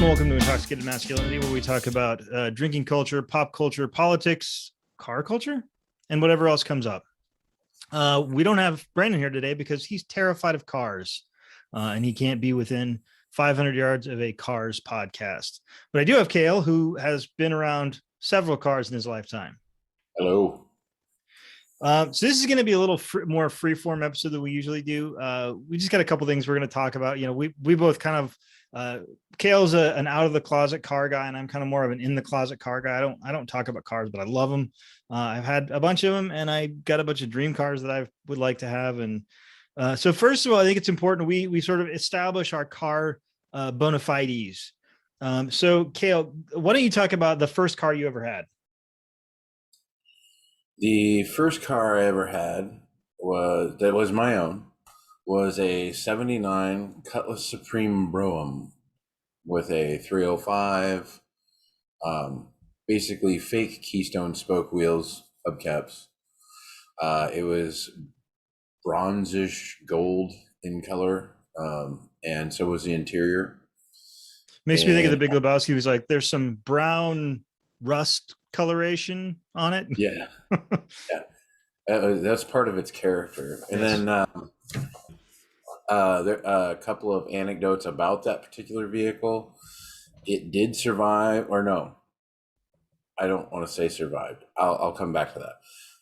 welcome to Intoxicated Masculinity, where we talk about drinking culture, pop culture, politics, car culture, and whatever else comes up. We don't have Brandon here today because he's terrified of cars, and he can't be within 500 yards of a Cars podcast. But I do have Kale, who has been around several cars in his lifetime. Hello. So this is going to be a little more free-form episode than we usually do. We just got a couple things we're going to talk about. You know, we both kind of Kale's an out of the closet car guy, and I'm kind of more of an in the closet car guy. I don't talk about cars, but I love them. I've had a bunch of them, and I got a bunch of dream cars that I would like to have. And so first of all, I think it's important we sort of establish our car bona fides. So Kale, why don't you talk about the first car you ever had? The first car I ever had was my own, was a 79 Cutlass Supreme Brougham with a 305, basically fake Keystone spoke wheels, hubcaps. It was bronzish gold in color, and so was the interior. Makes me think of the Big Lebowski. He was like, there's some brown rust coloration on it. Yeah. Yeah. That's part of its character. And then there a couple of anecdotes about that particular vehicle. It did survive, or no, I don't want to say survived. I'll come back to that.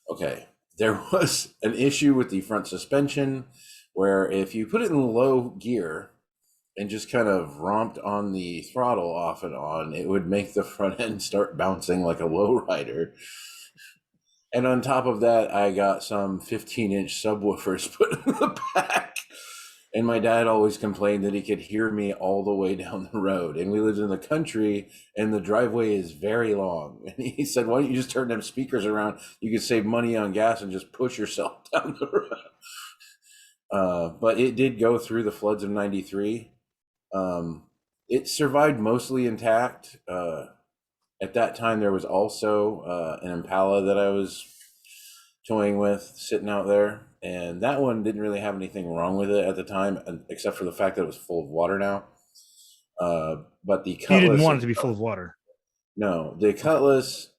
Okay. There was an issue with the front suspension where if you put it in low gear and just kind of romped on the throttle off and on, it would make the front end start bouncing like a lowrider. And on top of that, I got some 15-inch subwoofers put in the back. And my dad always complained that he could hear me all the way down the road. And we lived in the country, and the driveway is very long. And he said, why don't you just turn them speakers around? You could save money on gas and just push yourself down the road. But it did go through the floods of 93. It survived mostly intact. At that time, there was also an Impala that I was toying with sitting out there, and that one didn't really have anything wrong with it at the time, except for the fact that it was full of water now. But the Cutlass, you didn't want it to be full of water. No, the Cutlass,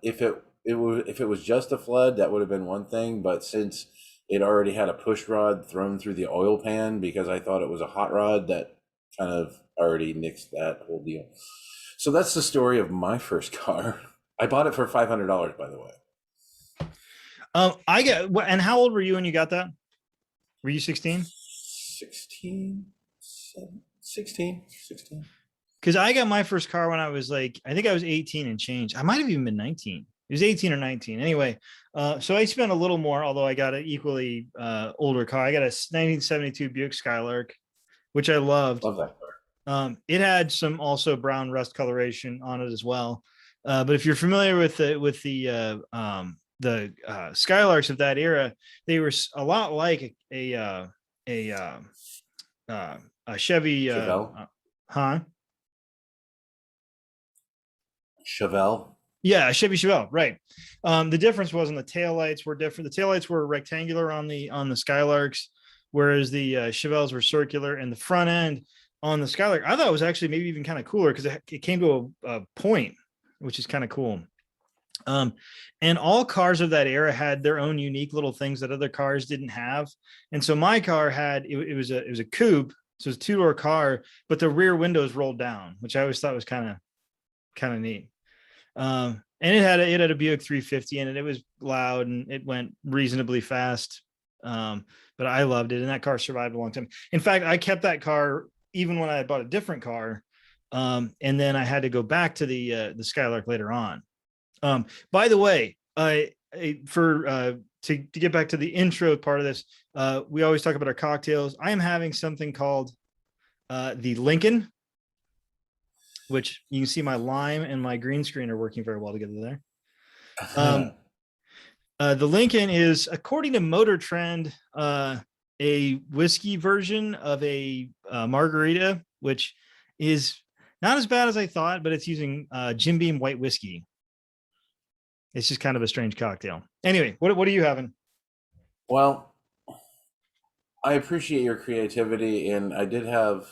if it was just a flood, that would have been one thing. But since it already had a push rod thrown through the oil pan because I thought it was a hot rod, that kind of already nixed that whole deal. So that's the story of my first car. I bought it for $500, by the way. And how old were you when you got that? Were you 16? 16. Because I got my first car when I was I think I was 18 and change. I might have even been 19. It was 18 or 19. Anyway, so I spent a little more, although I got an equally older car. I got a 1972 Buick Skylark, which I loved. Love that car. It had some also brown rust coloration on it as well. But if you're familiar with the Skylarks of that era, they were a lot like a Chevy. Chevelle. Yeah, a Chevy Chevelle, right. The difference was the taillights were different. The taillights were rectangular on the Skylarks, whereas the Chevelles were circular, and the front end on the Skylark, I thought it was actually maybe even kind of cooler because it came to a point, which is kind of cool. And all cars of that era had their own unique little things that other cars didn't have. And so my car had, it was a coupe. So it was a 2-door car, but the rear windows rolled down, which I always thought was kind of neat. And it had a Buick 350 in it. It was loud and it went reasonably fast. But I loved it. And that car survived a long time. In fact, I kept that car even when I had bought a different car. And then I had to go back to the Skylark later on. By the way, to get back to the intro part of this, we always talk about our cocktails. I am having something called the Lincoln, which you can see my lime and my green screen are working very well together there. The Lincoln is, according to Motor Trend, a whiskey version of a margarita, which is not as bad as I thought, but it's using Jim Beam white whiskey. It's just kind of a strange cocktail. Anyway, what are you having? Well, I appreciate your creativity, and I did have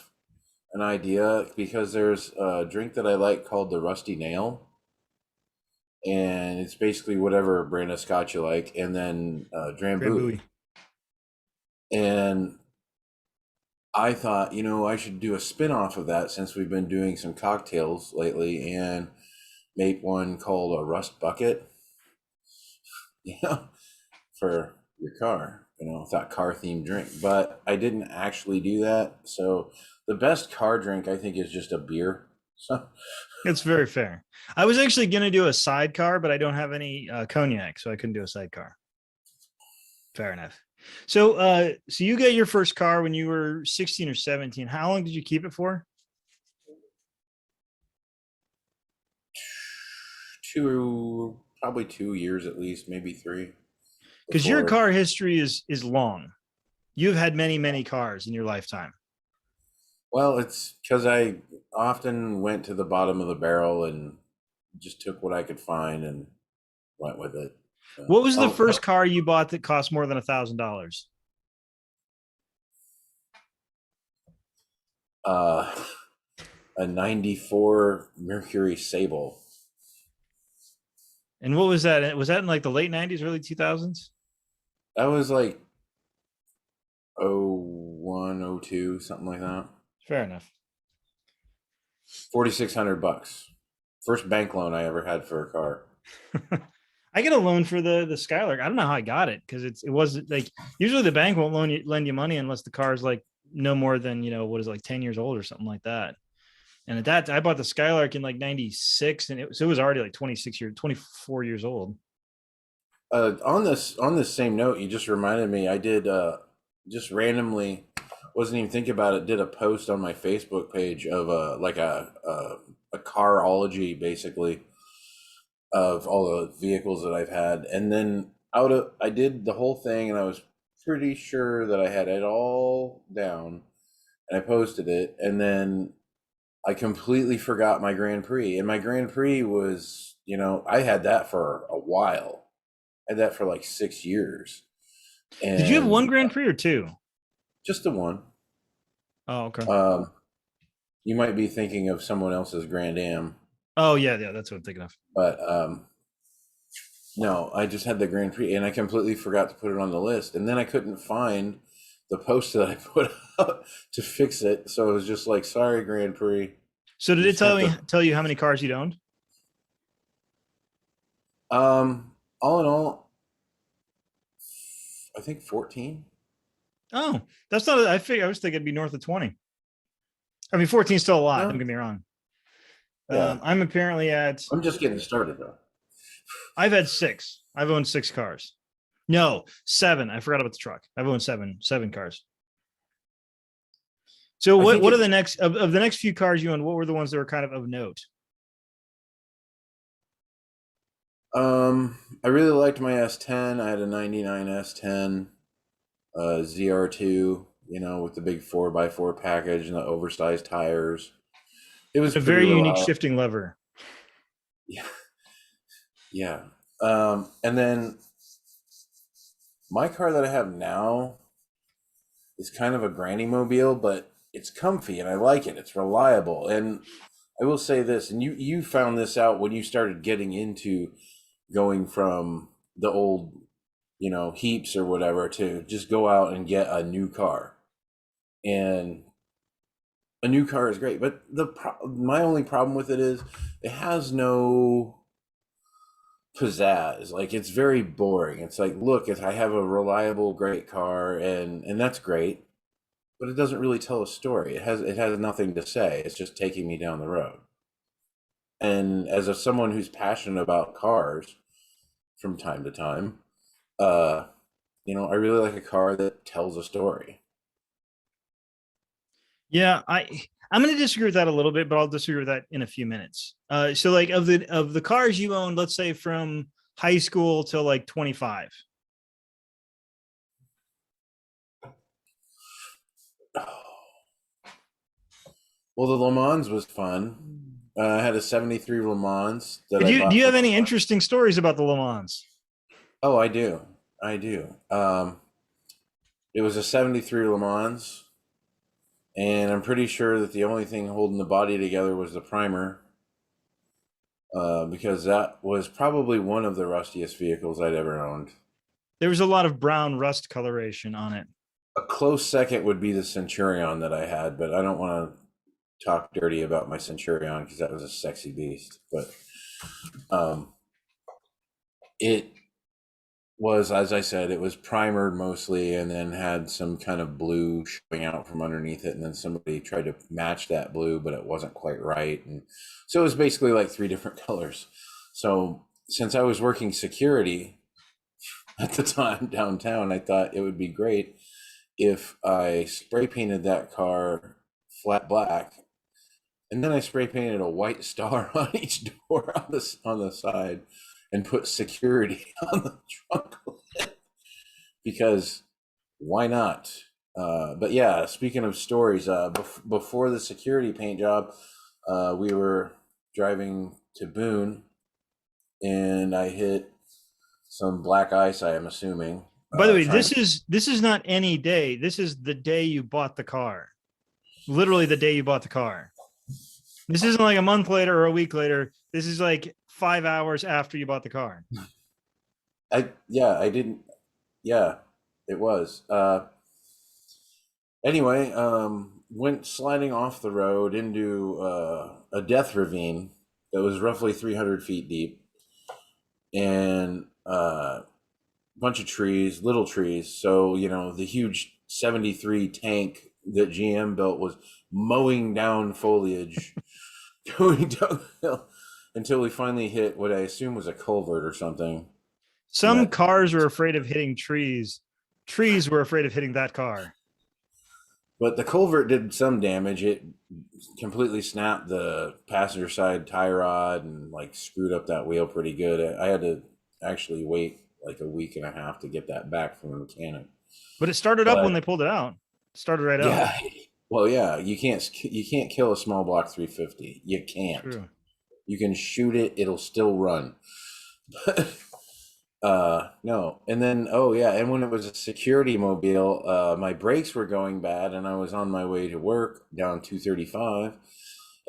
an idea because there's a drink that I like called the Rusty Nail, and it's basically whatever brand of scotch you like, and then Drambuie. Drambuie. And I thought, I should do a spin off of that since we've been doing some cocktails lately and make one called a Rust Bucket, yeah, for your car, with that car themed drink. But I didn't actually do that. So the best car drink, I think, is just a beer. So, It's very fair. I was actually going to do a sidecar, but I don't have any cognac, so I couldn't do a sidecar. Fair enough. So you got your first car when you were 16 or 17. How long did you keep it for? probably 2 years at least, maybe three. Because your Before, car history is long. You've had many, many cars in your lifetime. well, it's because I often went to the bottom of the barrel and just took what I could find and went with it. So, What was the first car you bought that cost more than $1,000? uh, a '94 Mercury Sable. And what was that? Was that in like the late 90s, early 2000s? That was like 01, '02, something like that. Fair enough. $4,600. First bank loan I ever had for a car. I get a loan for the Skylark. I don't know how I got it because it wasn't like usually the bank won't lend you money unless the car is like no more than what is it, like 10 years old or something like that. And at that, I bought the Skylark in like 96 and it was already like 24 years old. On this same note, you just reminded me. I did just randomly, wasn't even thinking about it. Did a post on my Facebook page of like a carology basically of all the vehicles that I've had, and then I did the whole thing, and I was pretty sure that I had it all down, and I posted it, and then I completely forgot my Grand Prix, and my Grand Prix was, I had that for a while. I had that for like 6 years, Did you have one and Grand Prix or two? just the one. Oh, okay. Um, you might be thinking of someone else's Grand Am, Oh, yeah, yeah, that's what I'm thinking of. but no, I just had the Grand Prix, and I completely forgot to put it on the list, and then I couldn't find the post that I put up to fix it, so it was just like, sorry, Grand Prix. So did You it just have tell you how many cars you'd owned? all in all, I think 14. Oh, that's not. I was thinking it'd be north of 20. I mean, 14 is still a lot. No, Don't get me wrong. yeah, I'm apparently at. I'm just getting started though. I've had six. I've owned six cars. No, seven. I forgot about the truck. I've owned seven cars. So I think what are it. the next of the next few cars you owned? What were the ones that were kind of note? I really liked my S10. I had a '99 S10, ZR2. With the big 4x4 package and the oversized tires. It was A pretty very unique reliable. shifting lever. Yeah, yeah. And then my car that I have now is kind of a granny mobile, but it's comfy and I like it. It's reliable. And I will say this, and you found this out when you started getting into going from the old, heaps or whatever to just go out and get a new car. And a new car is great, but my only problem with it is it has no pizzazz. Like, it's very boring. It's like, look, if I have a reliable, great car, and that's great, but it doesn't really tell a story. It has nothing to say. It's just taking me down the road. And as someone who's passionate about cars from time to time, uh, I really like a car that tells a story. Yeah, I'm going to disagree with that a little bit, but I'll disagree with that in a few minutes. So like of the cars you owned, let's say from high school till like 25. Well, the Le Mans was fun. I had a '73 Le Mans that I Do bought you from. have any interesting stories about the Le Mans? Oh, I do. I do. It was a '73 Le Mans. And I'm pretty sure that the only thing holding the body together was the primer, because that was probably one of the rustiest vehicles I'd ever owned. There was a lot of brown rust coloration on it. A close second would be the Centurion that I had, but I don't want to talk dirty about my Centurion because that was a sexy beast. But um, it was, as I said, it was primered mostly and then had some kind of blue showing out from underneath it. And then somebody tried to match that blue, but it wasn't quite right. And so it was basically like three different colors. So since I was working security at the time downtown, I thought it would be great if I spray painted that car flat black, and then I spray painted a white star on each door on the side, and put security on the trunk because why not? But yeah, speaking of stories, before the security paint job, we were driving to Boone, and I hit some black ice. I am assuming. By the way, Trying this is not any day. This is the day you bought the car. Literally the day you bought the car. This isn't like a month later or a week later. This is like 5 hours after you bought the car. I didn't. Yeah, it was. Anyway, went sliding off the road into a death ravine that was roughly 300 feet deep, and bunch of trees, little trees. So, you know, the huge 73 tank that GM built was mowing down foliage going downhill until we finally hit what I assume was a culvert or something. Some cars are afraid of hitting trees. Trees were afraid of hitting that car. But the culvert did some damage. It completely snapped the passenger side tie rod and like screwed up that wheel pretty good. I had to actually wait like a week and a half to get that back from the mechanic. But it started up when they pulled it out. It started right Yeah. up. Well, yeah, you can't kill a small block 350. You can't. True. You can shoot it, it'll still run. No. And then oh yeah, and when it was a security mobile, my brakes were going bad and I was on my way to work down 235,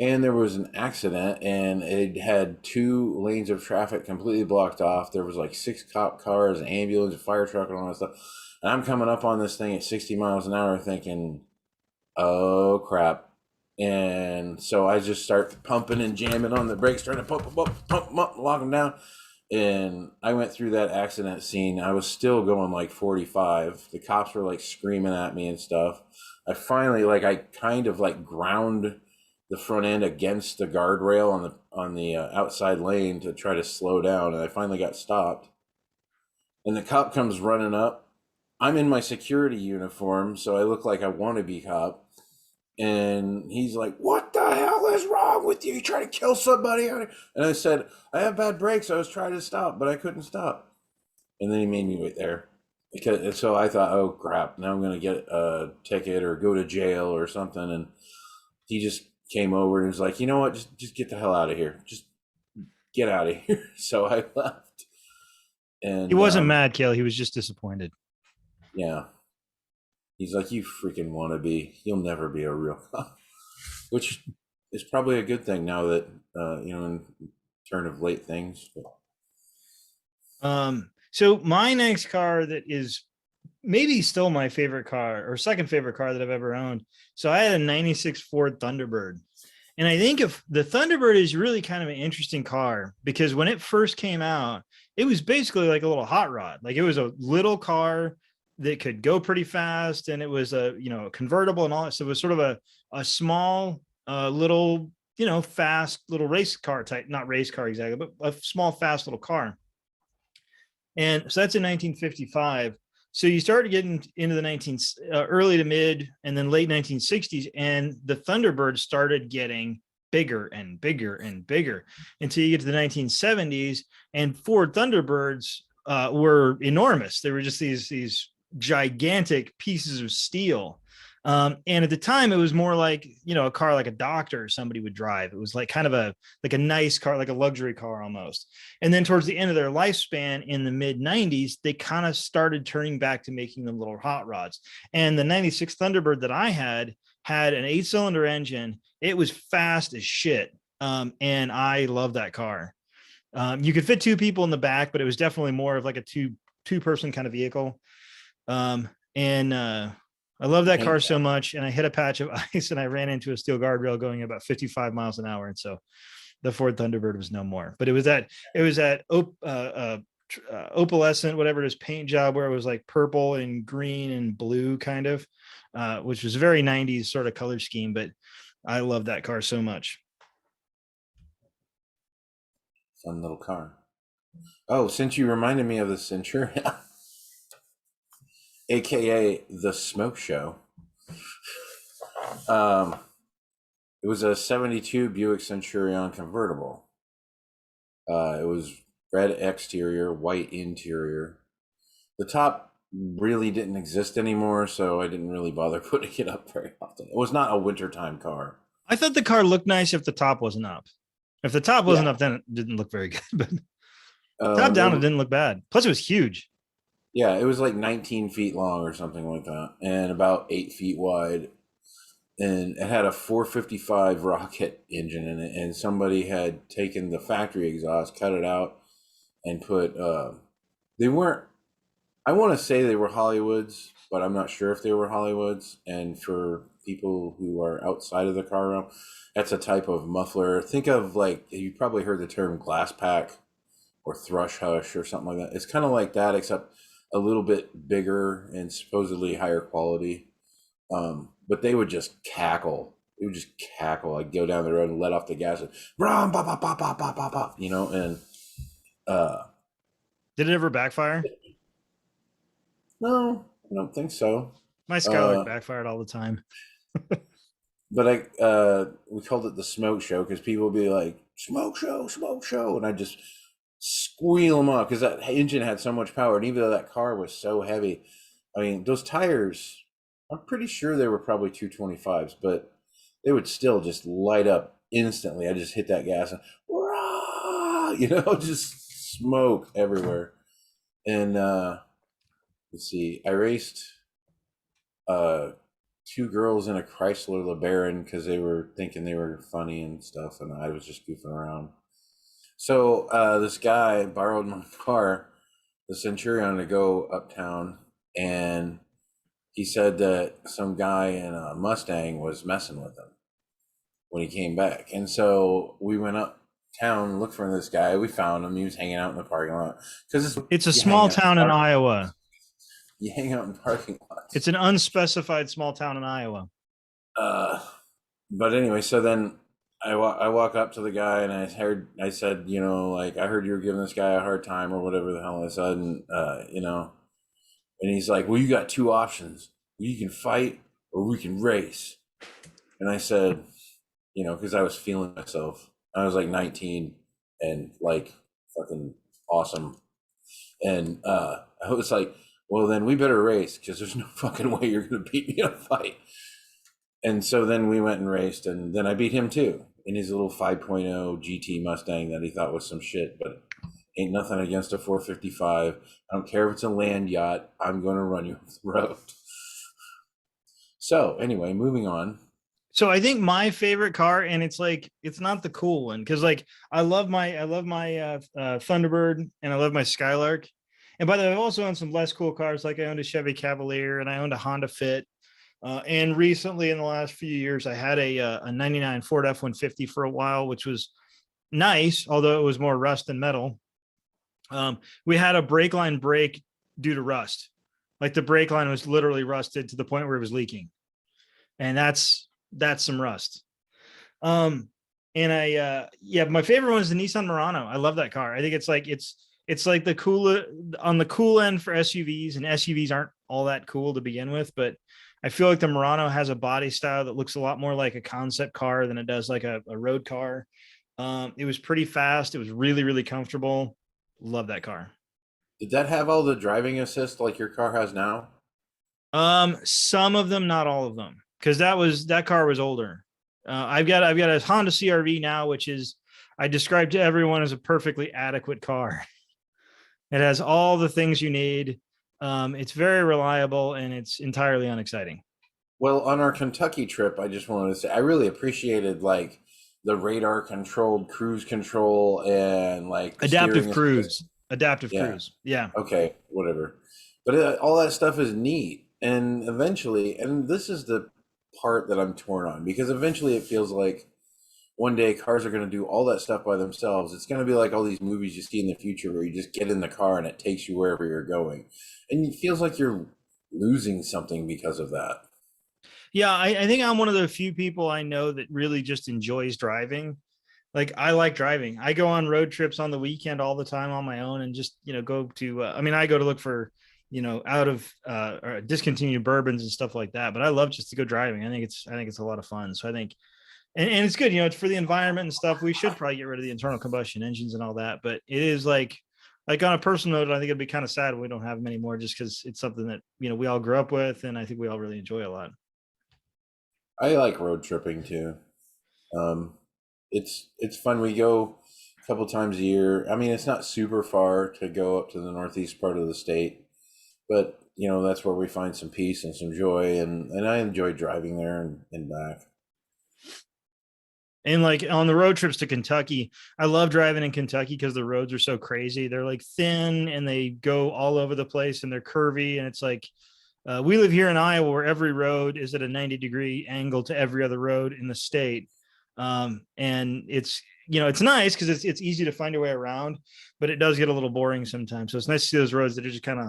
and there was an accident and it had 2 lanes of traffic completely blocked off. There was like 6 cop cars, an ambulance, a fire truck, and all that stuff. And I'm coming up on this thing at 60 miles an hour thinking, oh crap. And so I just start pumping and jamming on the brakes, trying to pump them up, lock them down. And I went through that accident scene. I was still going like 45. The cops were like screaming at me and stuff. I finally I kind of like ground the front end against the guardrail on the outside lane to try to slow down, and I finally got stopped. And the cop comes running up. I'm in my security uniform, so I look like a wannabe cop. And he's like, "What the hell is wrong with you? You trying to kill somebody?" And I said, "I have bad brakes. I was trying to stop, but I couldn't stop." And then he made me wait there. And so I thought, oh crap, now I'm going to get a ticket or go to jail or something. And he just came over and was like, "You know what? Just get the hell out of here. Just get out of here." So I left. And he wasn't mad, Kale. He was just disappointed. Yeah. He's like, "You freaking wannabe. You'll never be a real cop," which is probably a good thing now that, in turn of late things. So my next car that is maybe still my favorite car or second favorite car that I've ever owned. So I had a 96 Ford Thunderbird. And I think if the Thunderbird is really kind of an interesting car because when it first came out, it was basically like a little hot rod. Like it was a little car that could go pretty fast, and it was a convertible and all that. So it was sort of a small little fast little race car type, not race car exactly, but a small fast little car. And so that's in 1955. So you started getting into the early to mid and then late 1960s, and the Thunderbird started getting bigger and bigger and bigger until you get to the 1970s, and Ford Thunderbirds were enormous. They were just these gigantic pieces of steel. And at the time it was more like, a car like a doctor or somebody would drive. It was like kind of a nice car, like a luxury car almost. And then towards the end of their lifespan in the mid 90s, they kind of started turning back to making them little hot rods. And the 96 Thunderbird that I had had an 8-cylinder engine. It was fast as shit. And I love that car. You could fit 2 people in the back, but it was definitely more of like a two person kind of vehicle. And I love that car Paint so much. And I hit a patch of ice and I ran into a steel guardrail going about 55 miles an hour. And so the Ford Thunderbird was no more. But it was that opalescent, whatever it is, paint job where it was like purple and green and blue kind of, which was very 90s sort of color scheme. But I love that car so much. fun little car. Oh, since you reminded me of the Centurion, aka the Smoke Show. It was a 72 Buick Centurion convertible. It was red exterior, white interior. The top really didn't exist anymore, so I didn't really bother putting it up very often. It was not a wintertime car. I thought the car looked nice if the top wasn't up. If the top wasn't up, then it didn't look very good. But top down, it didn't look bad. Plus, it was huge. Yeah, it was like 19 feet long or something like that, and about 8 feet wide. And it had a 455 rocket engine in it, and somebody had taken the factory exhaust, cut it out, and put they weren't, I want to say they were Hollywoods, but I'm not sure if they were Hollywoods. And for people who are outside of the car realm, that's a type of muffler. Think of, like, you probably heard the term glass pack or thrush hush or something like that. It's kind of like that, except a little bit bigger and supposedly higher quality. But they would just cackle. It would just cackle. I'd go down the road and let off the gas and brum, bop, bop, bop, bop, bop, bop, bop, and Did it ever backfire? no, I don't think so. My Skylark backfired all the time. But we called it the Smoke Show because people would be like, smoke show, and I just squeal them up because that engine had so much power, and even though that car was so heavy, I mean, those tires, I'm pretty sure they were probably 225s, but they would still just light up instantly. I just hit that gas and just smoke everywhere. And let's see, I raced 2 girls in a Chrysler LeBaron because they were thinking they were funny and stuff, and I was just goofing around. So this guy borrowed my car, the Centurion, to go uptown, and he said that some guy in a Mustang was messing with him when he came back. And so we went uptown, looked for this guy. We found him. He was hanging out in the parking lot. Because it's a small town in Iowa. You hang out in parking lots. It's an unspecified small town in Iowa. But anyway, so then I walk up to the guy and I said, like, I heard you were giving this guy a hard time or whatever the hell I said. And, and he's like, well, you got 2 options. We can fight or we can race. And I said, because I was feeling myself. I was like 19 and like fucking awesome. And I was like, well, then we better race because there's no fucking way you're going to beat me in a fight. And so then we went and raced, and then I beat him too in his little 5.0 GT Mustang that he thought was some shit, but ain't nothing against a 455. I don't care if it's a land yacht. I'm going to run you off the road. So anyway, moving on. So I think my favorite car, and it's not the cool one, because like I love my Thunderbird and I love my Skylark. And by the way, I've also owned some less cool cars. Like I owned a Chevy Cavalier and I owned a Honda Fit. And recently in the last few years, I had a 99 Ford F-150 for a while, which was nice, although it was more rust than metal. We had a brake line break due to rust. Like the brake line was literally rusted to the point where it was leaking. And that's some rust. And my favorite one is the Nissan Murano. I love that car. I think it's like the cool on the cool end for SUVs, and SUVs aren't all that cool to begin with, but I feel like the Murano has a body style that looks a lot more like a concept car than it does like a road car. It was pretty fast. It was really, really comfortable. Love that car. Did that have all the driving assist like your car has now? Some of them, not all of them, because that car was older. I've got a Honda CR-V now, which is I describe to everyone as a perfectly adequate car. It has all the things you need. It's very reliable and it's entirely unexciting. Well, on our Kentucky trip, I just wanted to say I really appreciated like the radar controlled cruise control and like the steering assist. Adaptive Yeah. cruise. Yeah. Okay. Whatever. But all that stuff is neat, and eventually, and this is the part that I'm torn on because eventually it feels like one day cars are going to do all that stuff by themselves. It's going to be like all these movies you see in the future where you just get in the car and it takes you wherever you're going, and it feels like you're losing something because of that. Yeah, I think I'm one of the few people I know that really just enjoys driving. Like I like driving. I go on road trips on the weekend all the time on my own and just, go to, I mean, I go to look for, out of or discontinued bourbons and stuff like that. But I love just to go driving. I think it's a lot of fun. So I think, and it's good, it's for the environment and stuff. We should probably get rid of the internal combustion engines and all that. But it is like on a personal note, I think it'd be kind of sad when we don't have them anymore just because it's something that, we all grew up with. And I think we all really enjoy a lot. I like road tripping too. Um, it's fun. We go a couple times a year. I mean, it's not super far to go up to the northeast part of the state, but that's where we find some peace and some joy, and I enjoy driving there and back. And like on the road trips to Kentucky, I love driving in Kentucky because the roads are so crazy. They're like thin and they go all over the place and they're curvy. And it's like we live here in Iowa where every road is at a 90-degree angle to every other road in the state. And it's nice because it's easy to find your way around, but it does get a little boring sometimes. So it's nice to see those roads that are just kind of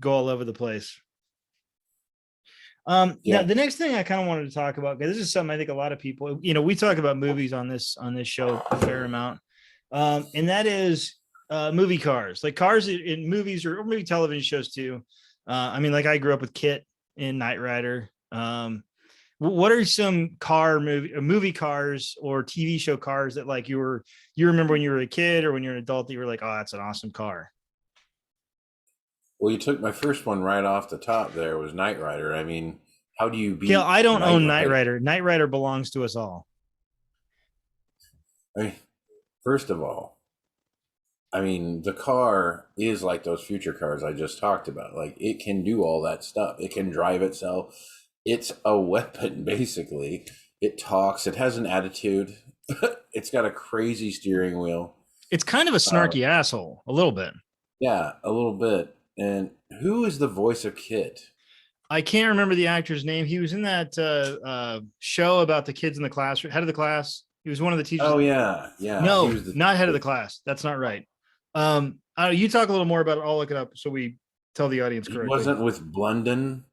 go all over the place. Now Yeah. the next thing I kind of wanted to talk about, because this is something I think a lot of people, we talk about movies on this show a fair amount, and that is movie cars, like cars in movies or maybe television shows too. I mean, like I grew up with Kit in Knight Rider. What are some movie cars or TV show cars that like you remember when you were a kid or when you're an adult that you were like, oh, that's an awesome car? Well, you took my first one right off the top. There was Knight Rider. I mean, how do you Gail, beat I don't Knight own Knight Rider? Rider. Knight Rider belongs to us all. I mean, first of all, I mean, the car is like those future cars I just talked about. Like it can do all that stuff. It can drive itself. It's a weapon, basically. It talks. It has an attitude. It's got a crazy steering wheel. It's kind of a Uh, snarky asshole, a little bit. yeah, a little bit. And who is the voice of Kit? I can't remember the actor's name. He was in that show about the kids in the class, head of the class. He was one of the teachers. Oh yeah, yeah. He No, was the. not head of the class. That's not right. I don't know, you talk a little more about it. I'll look it up so we tell the audience He correctly. wasn't with Blunden.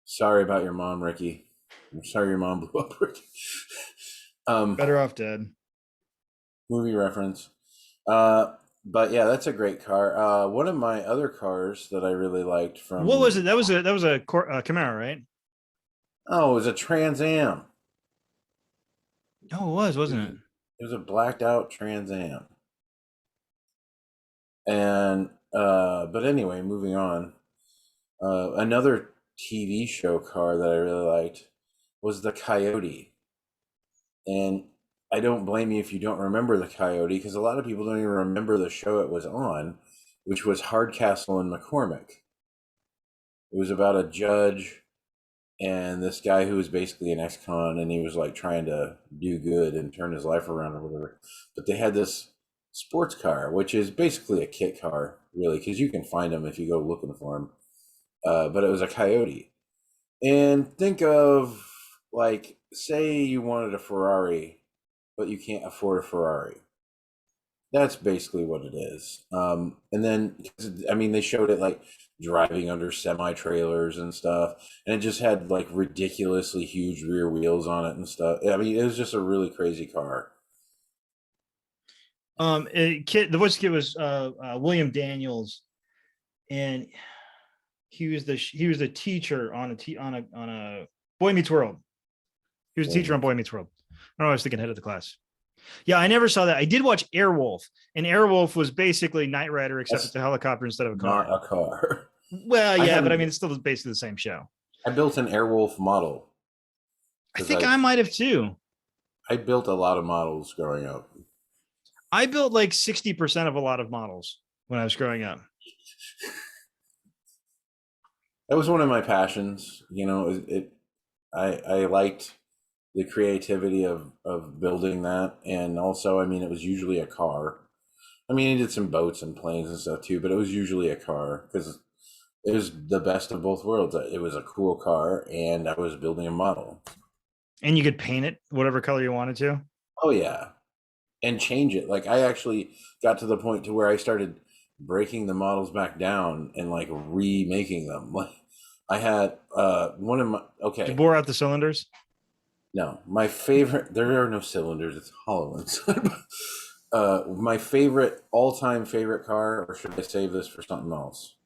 Sorry about your mom, Ricky. I'm sorry your mom blew up, Ricky. Better off dead. Movie reference. But yeah, that's a great car. One of my other cars that I really liked What was from it? That was a Camaro, right? it was a Trans Am. Oh, it was, It wasn't was, it? it was a blacked out Trans Am. And but anyway, moving on. Another TV show car that I really liked was the Coyote. And I don't blame you if you don't remember the Coyote because a lot of people don't even remember the show it was on, which was Hardcastle and McCormick. It was about a judge and this guy who was basically an ex-con, and he was like trying to do good and turn his life around or whatever. But they had this sports car, which is basically a kit car, really, because you can find them if you go looking for them. But it was a Coyote. And think of like, say you wanted a Ferrari, but you can't afford a Ferrari. That's basically what it is. And then, I mean, they showed it like driving under semi trailers and stuff, and it just had like ridiculously huge rear wheels on it and stuff. I mean, it was just a really crazy car. The voice kid was William Daniels, and he was the teacher on a Boy Meets World. He was a teacher on Boy Meets World. I don't know, I was thinking head of the class. Yeah, I never saw that. I did watch Airwolf, and Airwolf was basically Knight Rider, except That's it's a helicopter instead of a car. not a car. Well, I yeah, but I had mean, it's still basically the same show. I built an Airwolf model I because think I might have too. I built a lot of models growing up. I built like 60% of a lot of models when I was growing up. that was one of my passions. You know, I liked the creativity of building that, and also, I mean, it was usually a car. I mean, he did some boats and planes and stuff too, but it was usually a car because it was the best of both worlds. It was a cool car, and I was building a model. And you could paint it whatever color you wanted to. Oh yeah, and change it. Like I actually got to the point to where I started breaking the models back down and like remaking them. Like I had one of my Did you okay. bore out the cylinders? No, my favorite. There are no cylinders. It's hollow inside. My favorite, all-time favorite car, or should I save this for something else?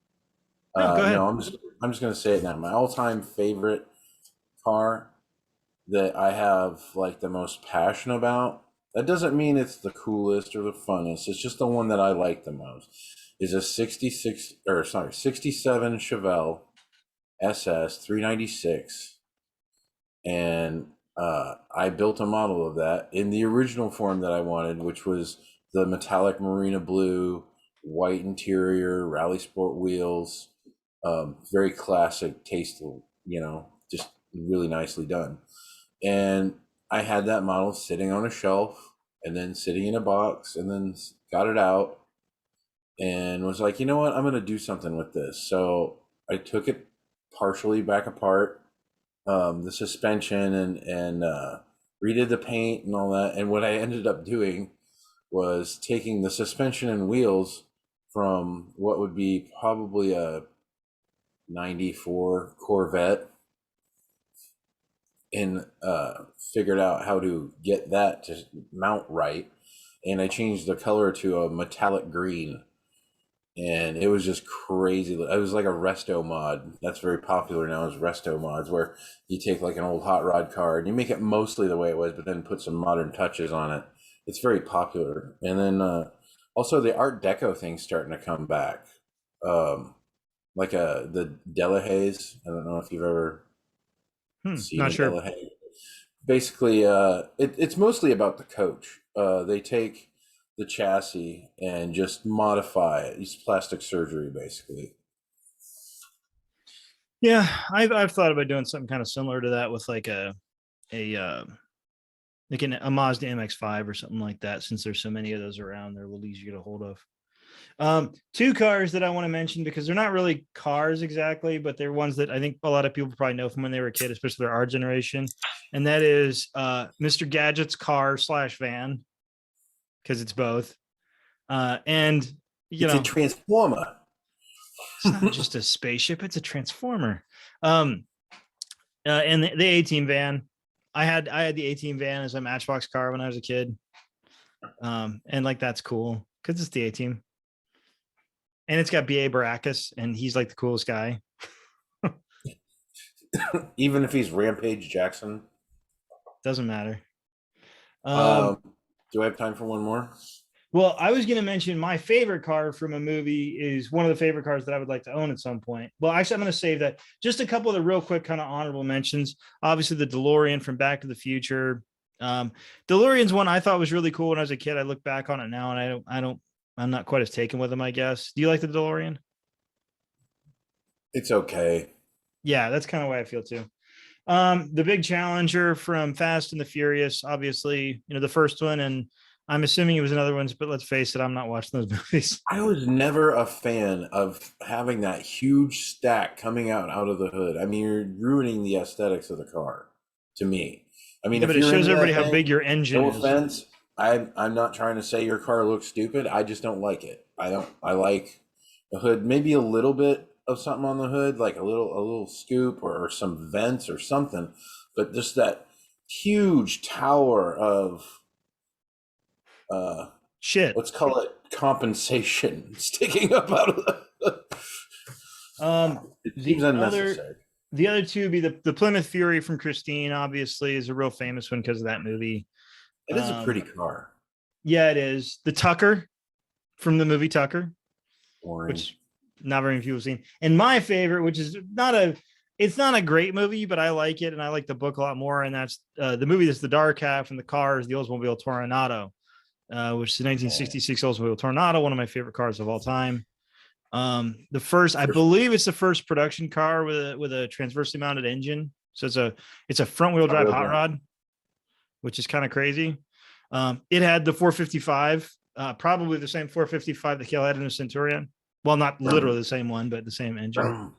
No, go No, ahead. I'm just gonna say it now. My all-time favorite car that I have like the most passion about. That doesn't mean it's the coolest or the funnest. It's just the one that I like the most. Is a 66 or sorry 67 Chevelle SS 396, and I built a model of that in the original form that I wanted, which was the metallic marina blue, white interior, rally sport wheels, very classic, tasteful, just really nicely done. And I had that model sitting on a shelf and then sitting in a box, and then got it out and was like, you know what, I'm going to do something with this. So I took it partially back apart, the suspension, and redid the paint and all that. And what I ended up doing was taking the suspension and wheels from what would be probably a 94 Corvette, and figured out how to get that to mount right. And I changed the color to a metallic green, and it was just crazy. It was like a resto mod. That's very popular now, is resto mods, where you take like an old hot rod car and you make it mostly the way it was, but then put some modern touches on it. It's very popular. And then also the Art Deco thing's starting to come back. Um, like the Delahaye. I don't know if you've ever seen Not a sure. Delahaye. Basically, it's mostly about the coach. They take the chassis and just modify it. It's plastic surgery, basically. Yeah, I've thought about doing something kind of similar to that with like a like a Mazda MX-5 or something like that. Since there's so many of those around, they're a little easier to get a hold of. Two cars that I want to mention because they're not really cars exactly, but they're ones that I think a lot of people probably know from when they were a kid, especially our generation. And that is Mr. Gadget's car slash van, because it's both. And you It's a know, transformer. it's not just a spaceship; it's a transformer. Um, and the A-Team van, I had the A-Team van as a Matchbox car when I was a kid. And like that's cool because it's the A-Team, and it's got B.A. Baracus, and he's like the coolest guy. Even if he's Rampage Jackson. Doesn't matter. Um, Um, do I have time for one more? well, I was going to mention my favorite car from a movie is one of the favorite cars that I would like to own at some point. Well, actually, I'm going to save that. Just a couple of the real quick kind of honorable mentions. Obviously, the DeLorean from Back to the Future. DeLorean's one I thought was really cool when I was a kid. I look back on it now, and I'm not quite as taken with them, I guess. Do you like the DeLorean? It's okay. Yeah, that's kind of why I feel too. The big challenger from Fast and the Furious, obviously, the first one, and I'm assuming it was another ones, but let's face it, I'm not watching those movies. I was never a fan of having that huge stack coming out of the hood. I mean, you're ruining the aesthetics of the car to me. I mean, Yeah, if but it you're shows into everybody that how thing, big your engine no is. offense. I'm not trying to say your car looks stupid. I just don't like it. I don't. I like the hood, maybe a little bit of something on the hood, like a little scoop or some vents or something, but just that huge tower of uh, Shit. let's call it compensation sticking up out of the. It seems The other unnecessary. the other two would be the Plymouth Fury from Christine, obviously, is a real famous one because of that movie. It is a pretty car. Yeah, it is. The Tucker from the movie Tucker, Boring. which not very many people have seen. And my favorite, which is it's not a great movie, but I like it and I like the book a lot more. And that's the movie that's the dark half, and the car is the Oldsmobile Toronado, which is the Oh, 1966 Oldsmobile Toronado, one of my favorite cars of all time. The first, I First, believe it's the first production car with a transversely mounted engine. So it's a front wheel drive hot rod, which is kind of crazy. It had the 455, probably the same 455 that Kale had in the Centurion. Well, not literally the same one, but the same engine.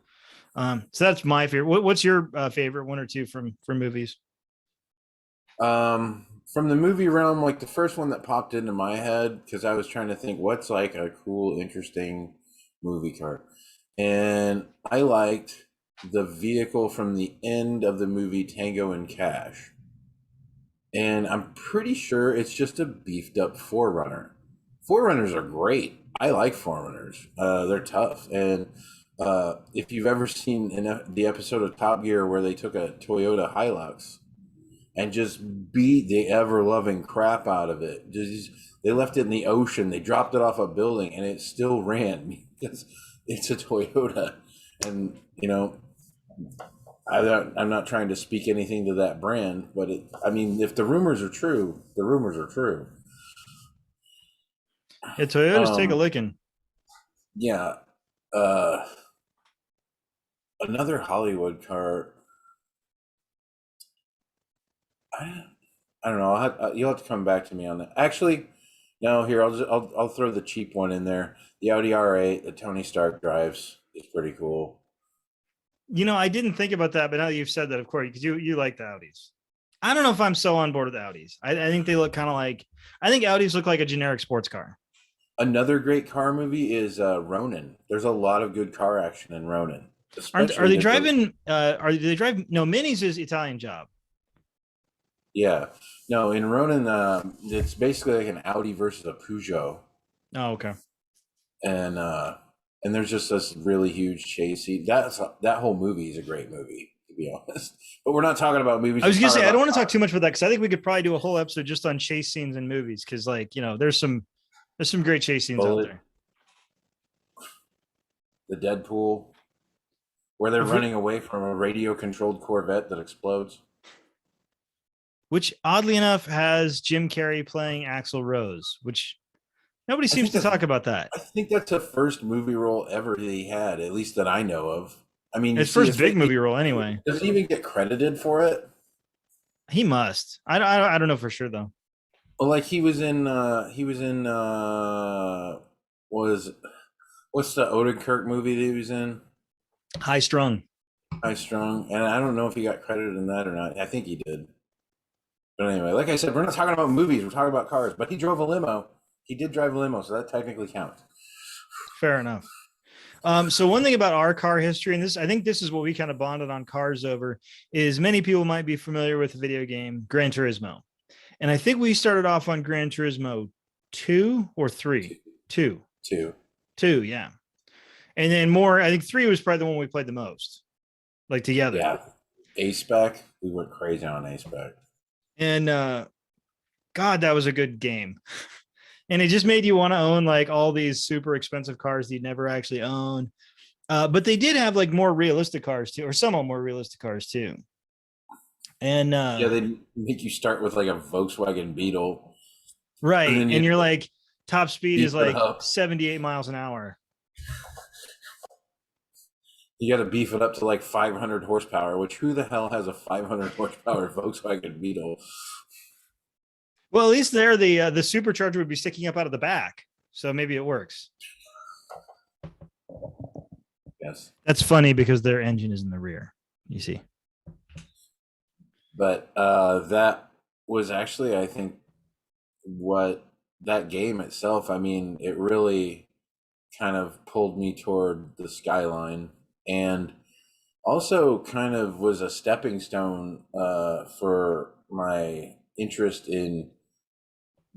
So that's my favorite. What's your favorite one or two from movies? From the movie realm, like the first one that popped into my head, because I was trying to think what's like a cool, interesting movie car. And I liked the vehicle from the end of the movie Tango and Cash. And I'm pretty sure it's just a beefed up Forerunner. Forerunners are great. I like Forerunners. They're tough. And if you've ever seen the episode of Top Gear where they took a Toyota Hilux and just beat the ever loving crap out of it. They left it in the ocean. They dropped it off a building, and it still ran because it's a Toyota. And I'm not trying to speak anything to that brand, but I mean, if the rumors are true, the rumors are true. Yeah, Toyotas take a licking. Yeah. Another Hollywood car. I don't know. You'll have to come back to me on that. Actually, no. Here, I'll throw the cheap one in there. The Audi R8 that Tony Stark drives is pretty cool. I didn't think about that, but now that you've said that, of course, because you like the Audis. I don't know if I'm so on board with the Audis. I think they look kind of like. I think Audis look like a generic sports car. Another great car movie is Ronin. There's a lot of good car action in Ronin. Are they driving? No, Minis is Italian Job. Yeah, no. In Ronin, it's basically like an Audi versus a Peugeot. Oh, okay. And there's just this really huge chase scene. That whole movie is a great movie, to be honest. But we're not talking about movies. I was gonna say I don't want to talk too much about that because I think we could probably do a whole episode just on chase scenes in movies because, there's some great chase scenes out there. The Deadpool, where they're running away from a radio-controlled Corvette that explodes. Which, oddly enough, has Jim Carrey playing Axl Rose, which nobody seems to talk about that. I think that's the first movie role ever he had, at least that I know of. I mean, his first big movie role, anyway. Does he even get credited for it? He must. I don't know for sure though. Well, like what's the Odenkirk movie that he was in? High Strung. High Strung, and I don't know if he got credited in that or not. I think he did. But anyway, like I said, we're not talking about movies. We're talking about cars. But he drove a limo. He did drive a limo, so that technically counts. Fair enough. So one thing about our car history, and I think this is what we kind of bonded on cars over, is many people might be familiar with the video game Gran Turismo. And I think we started off on Gran Turismo 2 or 3. 2. 2, yeah. And then more, I think 3 was probably the one we played the most, like together. Yeah. A-Spec, we went crazy on A-Spec. And God, that was a good game. And it just made you want to own like all these super expensive cars that you'd never actually own. But they did have like more realistic cars too, or some more realistic cars too. And yeah, they make you start with like a Volkswagen Beetle. Right. And you're like, top speed is like 78 miles an hour. You got to beef it up to like 500 horsepower, which who the hell has a 500 horsepower Volkswagen Beetle? Well, at least there, the supercharger would be sticking up out of the back. So maybe it works. Yes. That's funny because their engine is in the rear, you see. But that was actually, I think, what that game itself, I mean, it really kind of pulled me toward the Skyline. And also kind of was a stepping stone for my interest in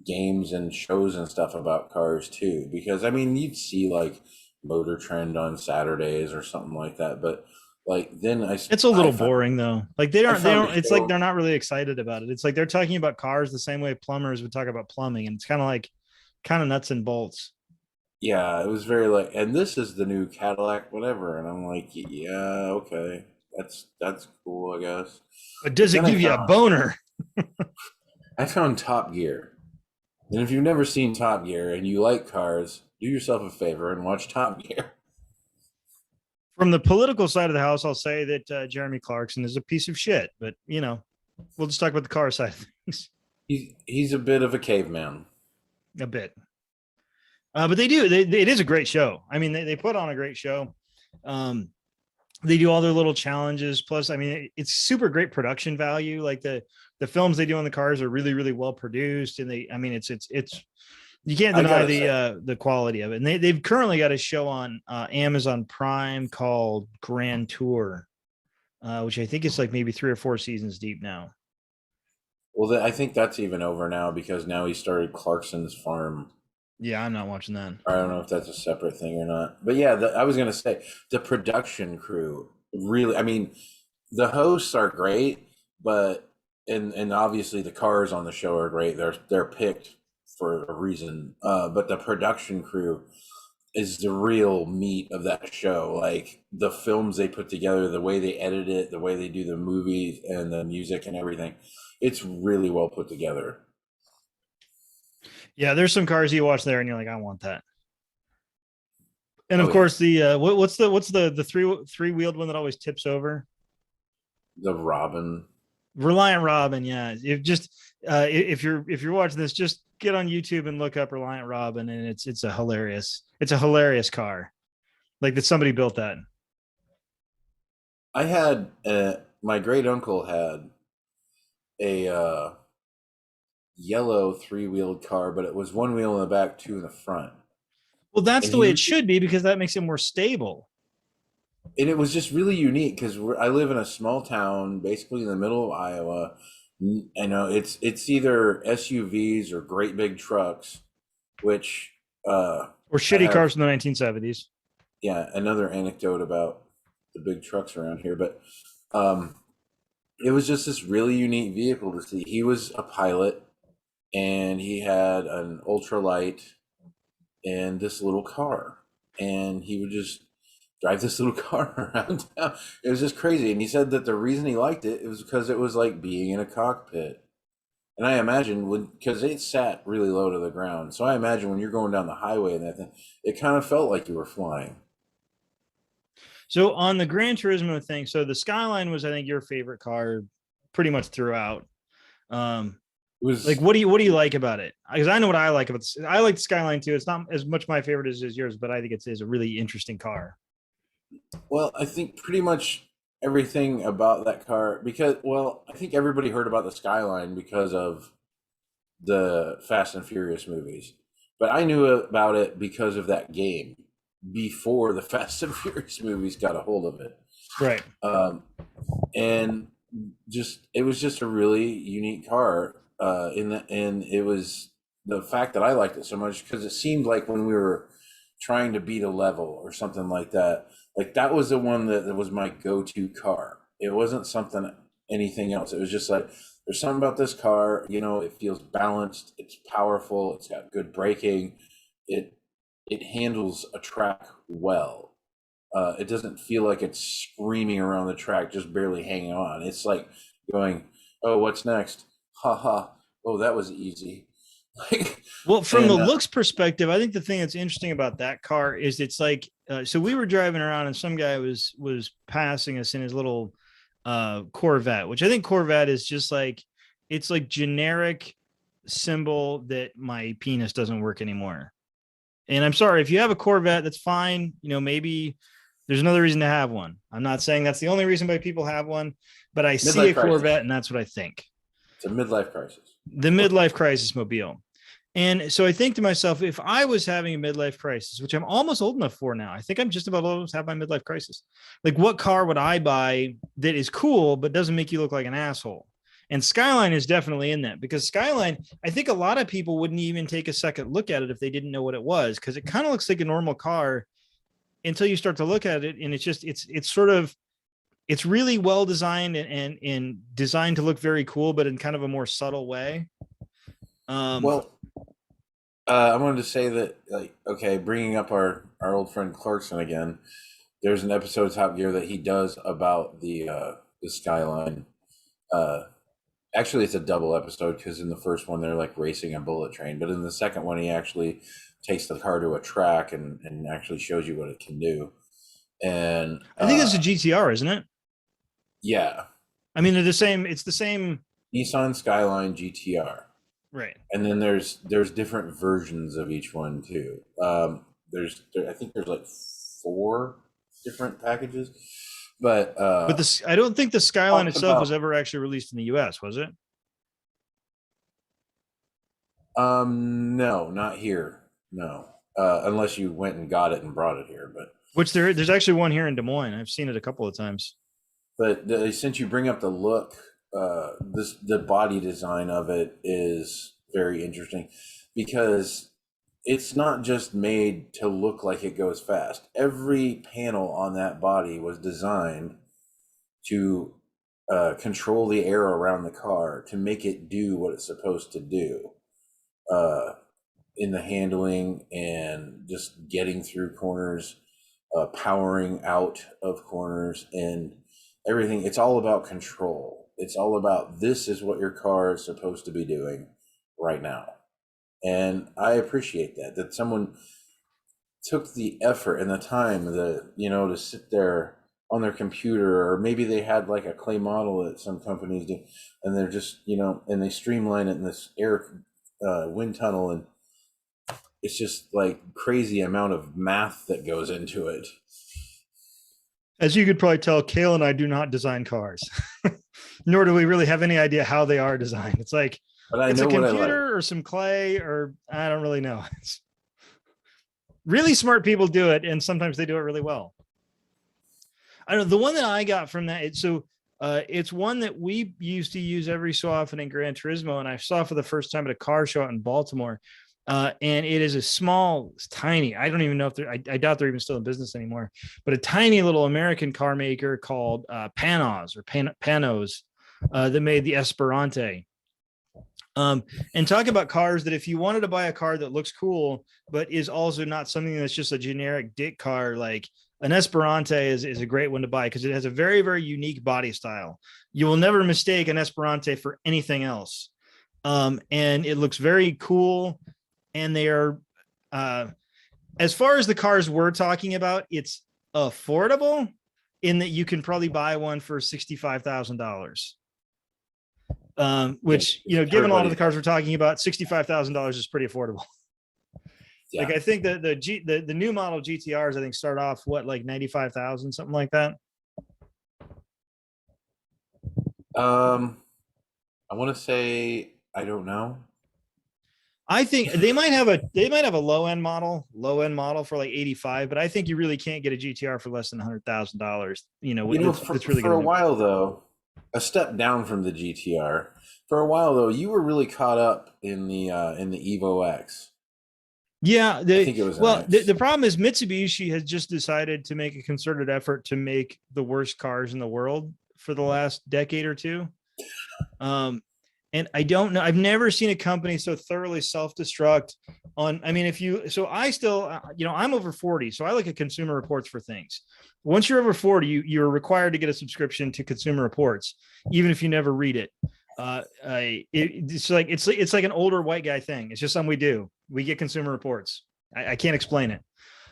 games and shows and stuff about cars too. Because I mean, you'd see like Motor Trend on Saturdays or something like that, but like then it's a little boring though. Like they don't. It's like they're not really excited about it. It's like they're talking about cars the same way plumbers would talk about plumbing, and it's kind of nuts and bolts. Yeah, it was very like, and this is the new Cadillac, whatever. And I'm like, yeah, okay, that's cool, I guess. But does it give you a boner? I found Top Gear, and if you've never seen Top Gear and you like cars, do yourself a favor and watch Top Gear. From the political side of the house, I'll say that Jeremy Clarkson is a piece of shit. But we'll just talk about the car side of things He's a bit of a caveman. a bit. But they do. It is a great show. I mean, they put on a great show. Um, they do all their little challenges. Plus, I mean, it's super great production value. Like the films they do on the cars are really really well produced, and I mean, it's you can't I deny gotta say, the quality of it. And they've currently got a show on Amazon Prime called Grand Tour, which I think is like maybe 3 or 4 seasons deep now. well, I think that's even over now because now he started Clarkson's Farm. Yeah, I'm not watching that. I don't know if that's a separate thing or not. But yeah, I was gonna say the production crew really. I mean, the hosts are great, but and obviously the cars on the show are great. They're picked for a reason. But the production crew is the real meat of that show. Like the films they put together, the way they edit it, the way they do the movies and the music and everything. It's really well put together. Yeah, there's some cars you watch there, and you're like, I want that. And of Oh yeah, course, the what's the three wheeled one that always tips over? the Robin. Reliant Robin. Yeah, if you're watching this, just get on YouTube and look up Reliant Robin, and it's a hilarious car. Like that somebody built that. I had my great uncle had a yellow three-wheeled car, but it was one wheel in the back, two in the front. Well, that's And the way it should be because that makes it more stable. and it was just really unique because I live in a small town, basically in the middle of Iowa. I know it's either SUVs or great big trucks, which Or I shitty have cars from the 1970s. yeah another anecdote about the big trucks around here, but um, it was just this really unique vehicle to see. He was a pilot, and he had an ultralight and this little car, and he would just drive this little car around town. It was just crazy. And he said that the reason he liked it was because it was like being in a cockpit. And I imagine when because it sat really low to the ground, so I imagine when you're going down the highway and that thing, it kind of felt like you were flying. So on the Gran Turismo thing, so the Skyline was, I think, your favorite car pretty much throughout. Um, It like was what do you like about it? Because I know what I like about this. I like the Skyline too. It's not as much my favorite as is yours, but I think it's a really interesting car. well, I think pretty much everything about that car because well, I think everybody heard about the Skyline because of the Fast and Furious movies. But I knew about it because of that game before the Fast and Furious movies got a hold of it. Right. Um, and just it was just a really unique car. And it was the fact that I liked it so much because it seemed like when we were trying to beat a level or something like that was the one that was my go-to car. It wasn't something anything else. It was just like there's something about this car, it feels balanced, it's powerful, it's got good braking, it it handles a track well. It doesn't feel like it's screaming around the track, just barely hanging on. It's like going, "Oh, what's next? Ha ha! Oh, that was easy." Like, Well, from the and looks perspective, I think the thing that's interesting about that car is it's like so we were driving around and some guy was passing us in his little Corvette, which I think Corvette is just like it's like generic symbol that my penis doesn't work anymore. And I'm sorry if you have a Corvette, that's fine. Maybe there's another reason to have one. I'm not saying that's the only reason why people have one, but I see midlife a crisis. Corvette and that's what I think. It's a midlife crisis. The midlife crisis mobile. And so I think to myself, if I was having a midlife crisis, which I'm almost old enough for now, I think I'm just about old enough to have my midlife crisis. Like, what car would I buy that is cool but doesn't make you look like an asshole? And Skyline is definitely in that because Skyline, I think a lot of people wouldn't even take a second look at it if they didn't know what it was because it kind of looks like a normal car until you start to look at it, and it's sort of it's really well designed and designed to look very cool, but in kind of a more subtle way. Um, Well, I wanted to say that, like, okay, bringing up our old friend Clarkson again. There's an episode of Top Gear that he does about the Skyline. Uh, Actually, it's a double episode because in the first one they're like racing a bullet train, but in the second one he actually takes the car to a track and actually shows you what it can do. And I think it's a GTR, isn't it? yeah, I mean, they're the same. It's the same. Nissan Skyline GTR. Right. And then there's different versions of each one too. I think there's like 4 different packages, but But this, I don't think the Skyline talked itself was about ever actually released in the US, was it? no, not here, no, unless you went and got it and brought it here, Which there's actually one here in Des Moines. I've seen it a couple of times. since you bring up the look, the body design of it is very interesting because it's not just made to look like it goes fast. Every panel on that body was designed to control the air around the car to make it do what it's supposed to do uh, in the handling and just getting through corners, powering out of corners, and everything. It's all about control. It's all about this is what your car is supposed to be doing right now. And I appreciate that someone took the effort and the time to sit there on their computer, or maybe they had like a clay model that some companies do, and they're just and they streamline it in this air wind tunnel, and it's just like crazy amount of math that goes into it. As you could probably tell, Kale and I do not design cars, nor do we really have any idea how they are designed. It's like But I it's know a what I computer like. or some clay, or I don't really know. It's really smart people do it, and sometimes they do it really well. I don't know. The one that I got from that, it's one that we used to use every so often in Gran Turismo, and I saw for the first time at a car show out in Baltimore. And it is a small, tiny. I don't even know if they're. I doubt they're even still in business anymore. But a tiny little American car maker called Panos or Panos that made the Esperante. And talk about cars that if you wanted to buy a car that looks cool, but is also not something that's just a generic dick car, like an Esperante is a great one to buy because it has a very, very unique body style. You will never mistake an Esperante for anything else. And it looks very cool. And they are, as far as the cars we're talking about, it's affordable in that you can probably buy one for $65,000. Which, given a lot of the cars we're talking about, $65,000 is pretty affordable. Yeah. Like I think the new model GTRs, I think start off like 95,000, something like that. I want to say I don't know. I think they might have a low end model for like 85, but I think you really can't get a GTR for less than $100,000. It's really for a while though, a step down from the GTR. For a while though, you were really caught up in the Evo X. Yeah, I think it was the problem is Mitsubishi has just decided to make a concerted effort to make the worst cars in the world for the last decade or two. And I don't know. I've never seen a company so thoroughly self-destruct on. I mean, I still, I'm over 40, so I look at Consumer Reports for things. Once you're over 40, you're required to get a subscription to Consumer Reports, even if you never read it. It's like an older white guy thing. It's just something we do. We get Consumer Reports. I can't explain it.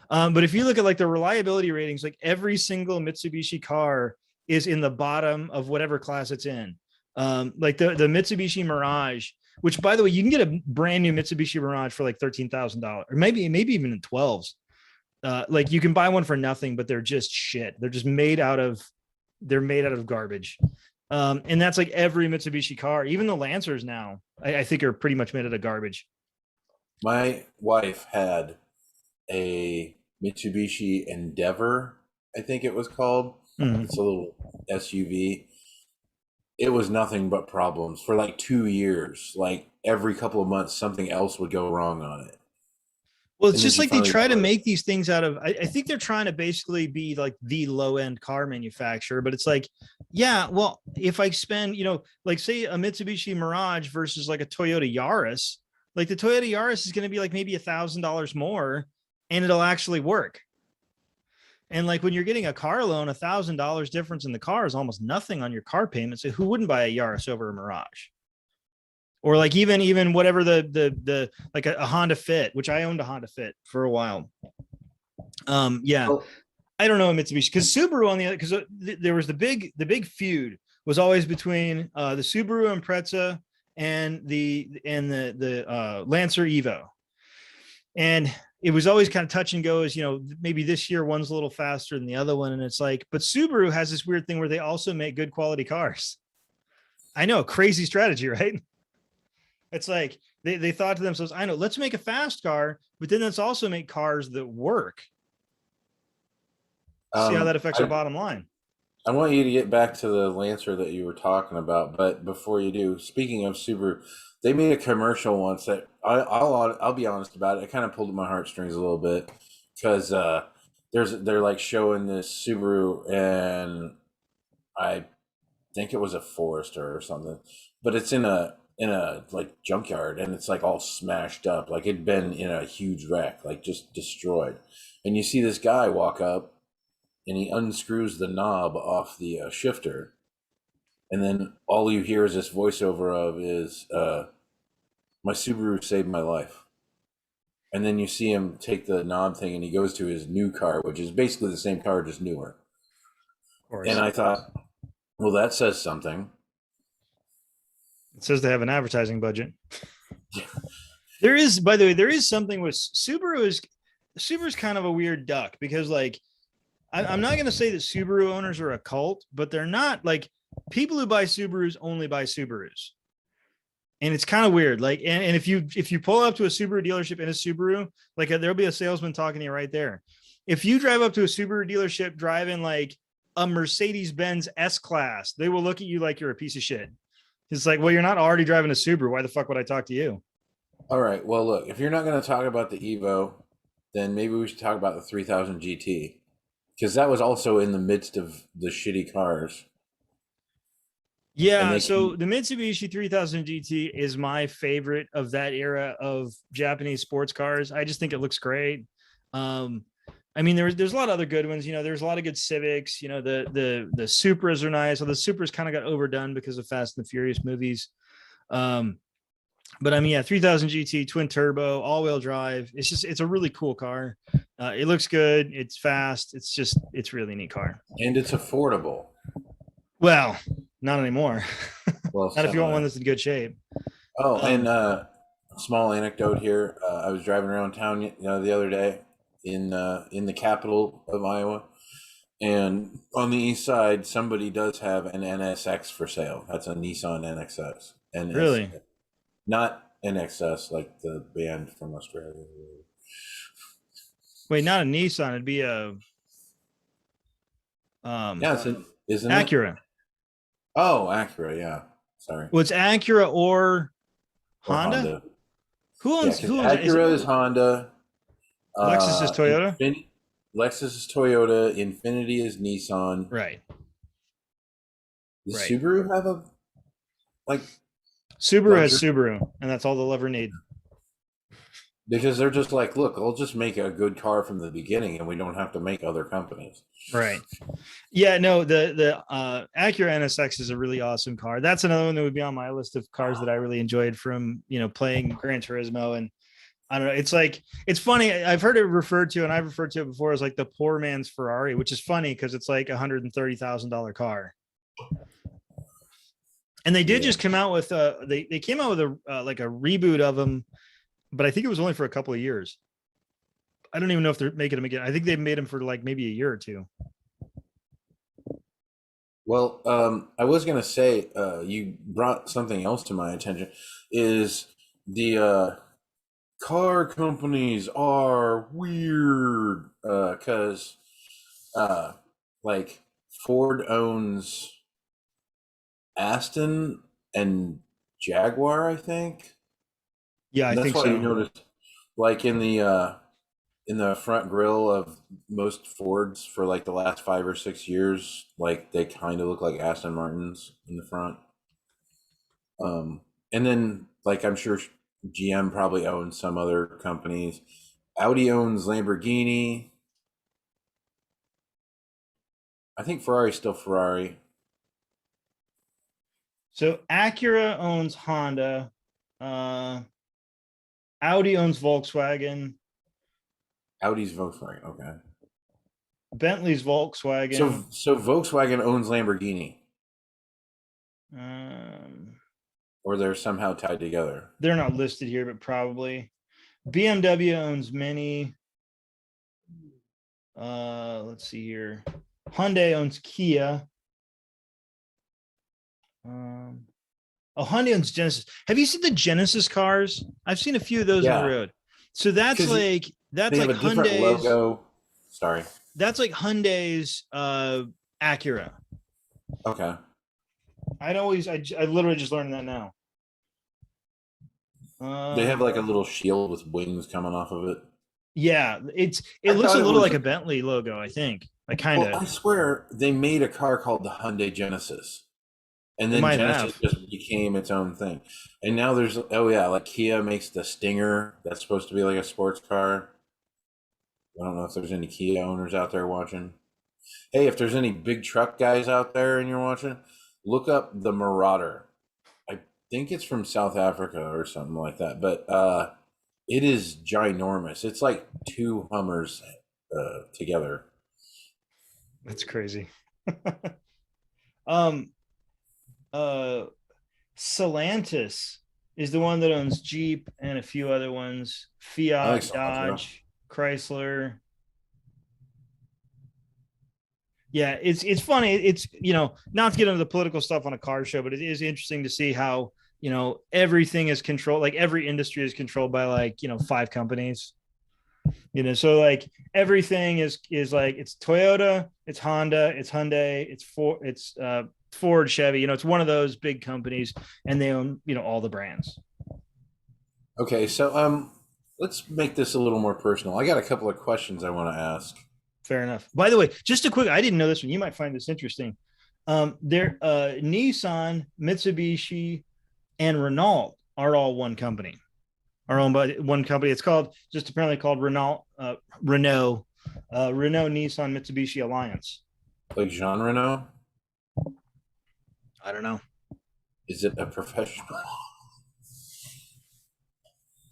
But if you look at like the reliability ratings, like every single Mitsubishi car is in the bottom of whatever class it's in. Like the Mitsubishi Mirage, which by the way, you can get a brand new Mitsubishi Mirage for like $13,000 or maybe even in 12s. Like you can buy one for nothing, but they're just shit. They're just made out of garbage. And that's like every Mitsubishi car, even the Lancers now, I think are pretty much made out of garbage. My wife had a Mitsubishi Endeavor, I think it was called. Mm-hmm. It's a little SUV. It was nothing but problems for like 2 years. Like every couple of months, something else would go wrong on it. Well, it's just like they try to make these things out of, I think they're trying to basically be like the low end car manufacturer, but it's like, yeah, well, if I spend, like say a Mitsubishi Mirage versus like a Toyota Yaris, like the Toyota Yaris is going to be like maybe $1,000 more and it'll actually work. And like when you're getting a car loan, $1,000 difference in the car is almost nothing on your car payment. So who wouldn't buy a Yaris over a Mirage? Or like even whatever the like a Honda Fit, which I owned a Honda Fit for a while. Yeah. I don't know Mitsubishi because Subaru on the other because there was the big feud was always between the Subaru Impreza and the Lancer Evo, and it was always kind of touch and go. As you know, maybe this year one's a little faster than the other one, and it's like, but Subaru has this weird thing where they also make good quality cars. I know, crazy strategy, right? It's like they thought to themselves, I know, let's make a fast car, but then let's also make cars that work. See how that affects our bottom line. I want you to get back to the Lancer that you were talking about, but before you do, speaking of Subaru, they made a commercial once that I'll be honest about it. It kind of pulled at my heartstrings a little bit because they're like showing this Subaru, and I think it was a Forester or something, but it's in a like junkyard, and it's like all smashed up, like it'd been in a huge wreck, like just destroyed. And you see this guy walk up, and he unscrews the knob off the shifter, and then all you hear is this voiceover of is my Subaru saved my life. And then you see him take the knob thing and he goes to his new car, which is basically the same car, just newer. Of course. And I thought, well, that says something. It says they have an advertising budget. There is, by the way, there is something with Subaru's kind of a weird duck because like I'm not going to say that Subaru owners are a cult, but they're not like people who buy Subarus only buy Subarus. And it's kind of weird. Like, and if you pull up to a Subaru dealership in a Subaru, like there'll be a salesman talking to you right there. If you drive up to a Subaru dealership driving like a Mercedes-Benz S-Class, they will look at you like you're a piece of shit. It's like, well, you're not already driving a Subaru. Why the fuck would I talk to you? All right. Well, look, if you're not going to talk about the Evo, then maybe we should talk about the 3000 GT, because that was also in the midst of the shitty cars. Yeah, so the Mitsubishi 3000 GT is my favorite of that era of Japanese sports cars. I just think it looks great. I mean, there's a lot of other good ones. You know, there's a lot of good Civics. You know, the Supras are nice. So the Supras kind of got overdone because of Fast and the Furious movies. But I mean, yeah, 3000 GT, twin turbo, all wheel drive. It's a really cool car. It looks good. It's fast. It's really neat car. And it's affordable. Well, not anymore. Well, not if you want one that's in good shape. Oh, and small anecdote here. I was driving around town, the other day in the capital of Iowa, and on the east side, somebody does have an NSX for sale. That's a Nissan NXS. And really, not NXS like the band from Australia. Wait, not a Nissan. It'd be a yeah, isn't Acura. It? Oh, Acura, yeah. Sorry. Well, it's Acura or Honda. Who owns? Yeah, who owns? Acura is Honda. Lexus is Toyota. Lexus is Toyota. Infiniti is Nissan. Right. Does Subaru have a Subaru has Subaru, and that's all they'll ever need. Because they're just like, look, I'll just make a good car from the beginning, and we don't have to make other companies. Right. Yeah. No. The Acura NSX is a really awesome car. That's another one that would be on my list of cars that I really enjoyed from playing Gran Turismo. And I don't know. It's like it's funny. I've heard it referred to, and I've referred to it before as like the poor man's Ferrari, which is funny because it's like $130,000 car. And they did just come out with they came out with a like a reboot of them, but I think it was only for a couple of years. I don't even know if they're making them again. I think they've made them for like maybe a year or two. Well, I was going to say, you brought something else to my attention, is the car companies are weird because like Ford owns Aston and Jaguar, I think. Yeah, I think so. That's why you noticed, like in the front grille of most Fords for like the last 5 or 6 years, like they kind of look like Aston Martins in the front. And then like I'm sure GM probably owns some other companies. Audi owns Lamborghini. I think Ferrari's still Ferrari. So Acura owns Honda. Audi owns Volkswagen. Audi's Volkswagen, okay. Bentley's Volkswagen. So Volkswagen owns Lamborghini, Um, or they're somehow tied together. they're not listed here, but probably. BMW owns Mini. Let's see here. Hyundai owns Kia. Um, oh, Hyundai owns Genesis. Have you seen the Genesis cars? I've seen a few of those on the Yeah, road. So that's because like they have a different Hyundai's. logo. Sorry. That's like Hyundai's Acura. Okay. I literally just learned that now. They have like a Um, little shield with wings coming off of it. yeah, it I looks thought a it little was. like a Bentley logo, I think. Like kind Well, of. I swear they made a car called the Hyundai Genesis, and They then might Genesis have. just became its own thing. And now there's, oh yeah, like Kia makes the Stinger. That's supposed to be like a sports car. I don't know if there's any Kia owners out there watching. Hey, if there's any big truck guys out there and you're watching, look up the Marauder. I think it's from South Africa or something like that, but it is ginormous. It's like two Hummers together. That's crazy. um uh Stellantis is the one that owns Jeep and a few other ones. I like Fiat, Sonatrach. Dodge, Chrysler. Yeah, it's funny. It's not to get into the political stuff on a car show, but it is interesting to see how everything is controlled. Like every industry is controlled by like five companies. So like everything is like it's Toyota, it's Honda, it's Hyundai, it's Ford, Chevy. It's one of those big companies, and they own all the brands. Okay, so let's make this a little more personal. I got a couple of questions I want to ask. Fair enough. By the way, just a quick, I didn't know this one. You might find this interesting. There, Nissan, Mitsubishi, and Renault are all one company. Are owned by one company. It's called just apparently called Renault, Nissan, Mitsubishi Alliance. Like Jean Renault, I don't know. is it a professional?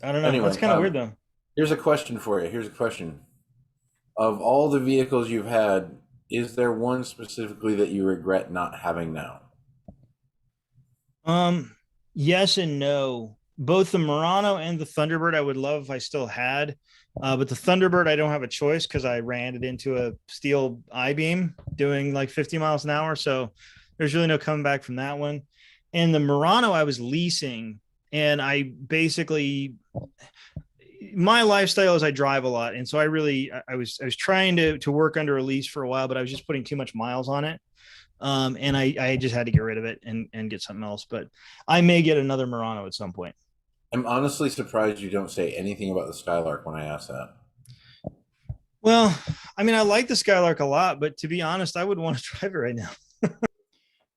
I don't know. That's Anyway, kind of weird though. here's a question for you. Here's a question. Of all the vehicles you've had, is there one specifically that you regret not having now? Yes and no. Both the Murano and the Thunderbird, I would love if I still had. But the Thunderbird, I don't have a choice because I ran it into a steel I-beam doing like 50 miles an hour. So there's really no coming back from that one. And the Murano, I was leasing, and I basically my lifestyle is I drive a lot, and so I was trying to work under a lease for a while, but I was just putting too much miles on it. And I just had to get rid of it and get something else. But I may get another Murano at some point. I'm honestly surprised you don't say anything about the Skylark when I ask that. Well, I mean, I like the Skylark a lot, but to be honest, I would want to drive it right now.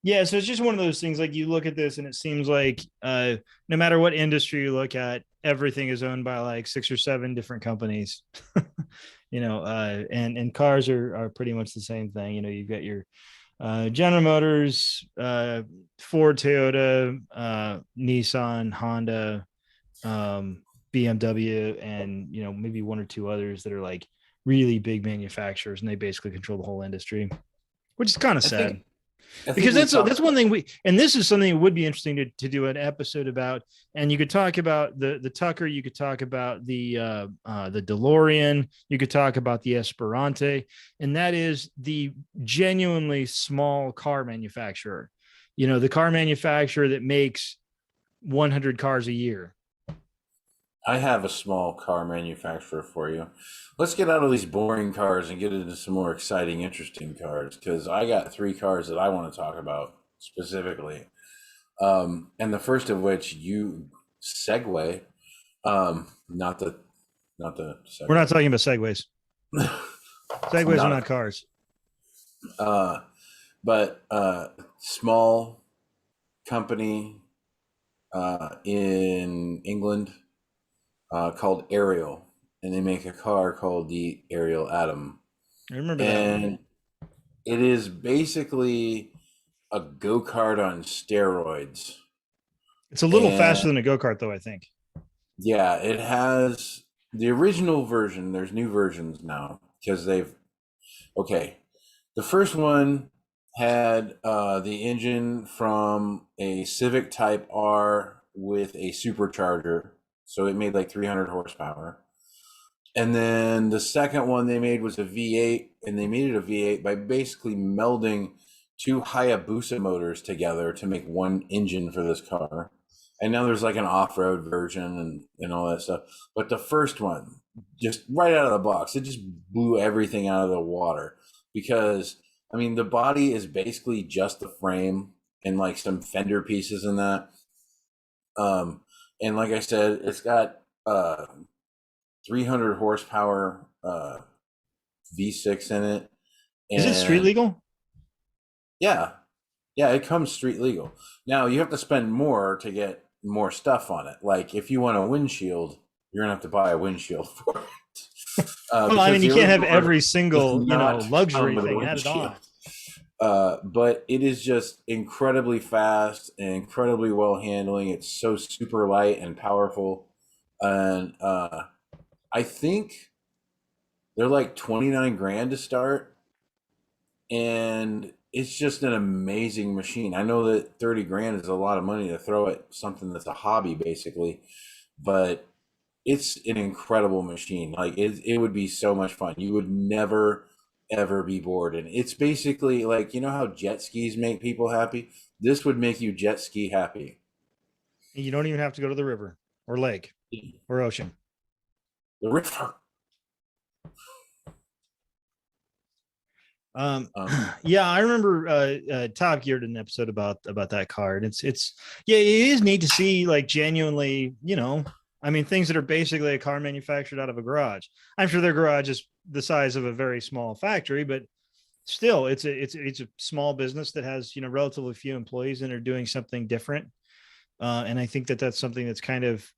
Yeah, so it's just one of those things. Like you look at this, and it seems like no matter what industry you look at, everything is owned by like six or seven different companies. And cars are pretty much the same thing. You've got your General Motors, Ford, Toyota, Nissan, Honda, BMW, and maybe one or two others that are like really big manufacturers, and they basically control the whole industry, which is kind of I sad. think I think Because we that's talked. one thing and this is something that would be interesting to do an episode about. And you could talk about the Tucker, you could talk about the DeLorean, you could talk about the Esperante, and that is the genuinely small car manufacturer. The car manufacturer that makes 100 cars a year. I have a small car manufacturer for you. Let's get out of these boring cars and get into some more exciting, interesting cars because I got three cars that I want to talk about specifically. And the first of which you segue, not the We're not segue. talking about segways. Segways are Not not cars. uh, but small company in England called Ariel, and they make a car called the Ariel Atom, I remember that one. and it is basically a go kart on steroids. It's a little faster And than a go-kart though, I think. yeah, it has the original version. There's new versions now because Okay, the first one had the engine from a Civic Type R with a supercharger, so it made like 300 horsepower. And then the second one they made was a V8, and they made it a V8 by basically melding two Hayabusa motors together to make one engine for this car. And now there's like an off-road version and all that stuff. But the first one, just right out of the box, it just blew everything out of the water because I mean the body is basically just the frame and like some fender pieces in that. Um, and like I said, it's got 300 horsepower V6 in it, Is it street and legal? yeah, yeah, it comes street legal. Now you have to spend more to get more stuff on it. Like if you want a windshield, you're gonna have to buy a windshield for it. Well, I Because mean, you the can't have original every does single, not come luxury with a thing added windshield. on. But it is just incredibly fast and incredibly well handling. It's so super light and powerful, and I think they're like 29 grand to start, and it's just an amazing machine. I know that 30 grand is a lot of money to throw at something that's a hobby basically, but it's an incredible machine. Like it would be so much fun. You would never ever be bored. And it's basically like, you know how jet skis make people happy? This would make you jet ski happy. You don't even have to go to the river or lake or ocean. The river. Um, Um, yeah, I remember Top Gear did an episode about that card. It's yeah, it is neat to see like genuinely, I mean, things that are basically a car manufactured out of a garage. I'm sure their garage is the size of a very small factory, but still, it's a small business that has relatively few employees and are doing something different. And I think that that's something that's kind of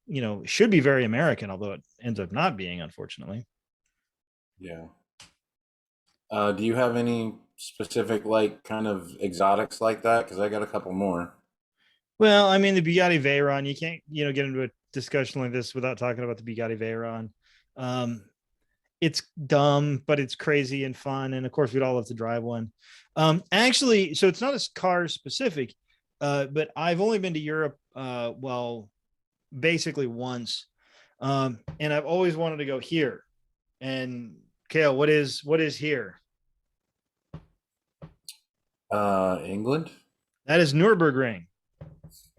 should be very American, although it ends up not being, unfortunately. yeah. Do you have any specific like kind of exotics like that? Because I got a couple more. Well, I mean, the Bugatti Veyron, you can't, get into a discussion like this without talking about the Bugatti Veyron. Um, it's dumb, but it's crazy and fun. And of course, we'd all love to drive one. Actually, so it's not a car specific, but I've only been to Europe, well, basically once. And I've always wanted to go here. And Kale, what is here? England. That is Nürburgring.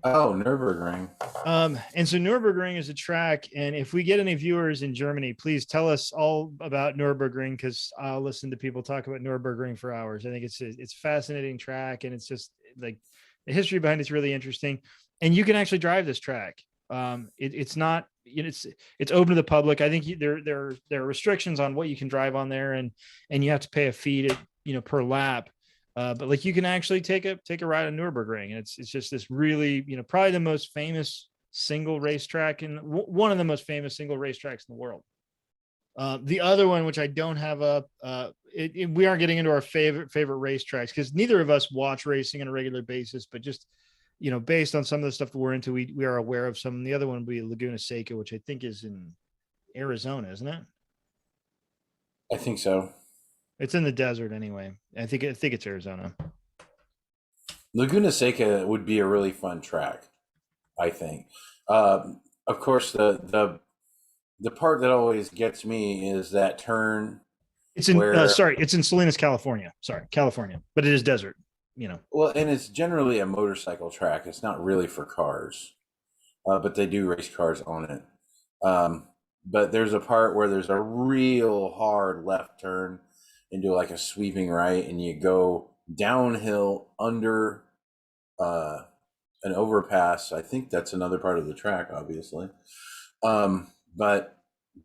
Oh, Nurburgring. And so Nürburgring is a track, and if we get any viewers in Germany, please tell us all about Nürburgring because I'll listen to people talk about Nürburgring for hours. I think it's a fascinating track, and it's just like the history behind it's really interesting. And you can actually drive this track. It's not it's open to the public. I think there are restrictions on what you can drive on there, and you have to pay a fee to per lap. But like you can actually take a ride on Nürburgring, and it's just this really probably the most famous single racetrack and one of the most famous single racetracks in the world. The other one, which I don't have up, we aren't getting into our favorite racetracks because neither of us watch racing on a regular basis, but just based on some of the stuff that we're into, we are aware of some. The other one would be Laguna Seca, which I think is in Arizona, isn't it? I think so. It's in the desert anyway. I think it's Arizona. Laguna Seca would be a really fun track. I think. Of course, the part that always gets me is that turn It's in where, sorry, it's in Salinas, California. Sorry, California, but it is desert. well, and it's generally a motorcycle track. It's not really for cars, but they do race cars on it. Um, but there's a part where there's a real hard left turn into like a sweeping right, and you go downhill under uh, an overpass. I think that's another part of the track, obviously. But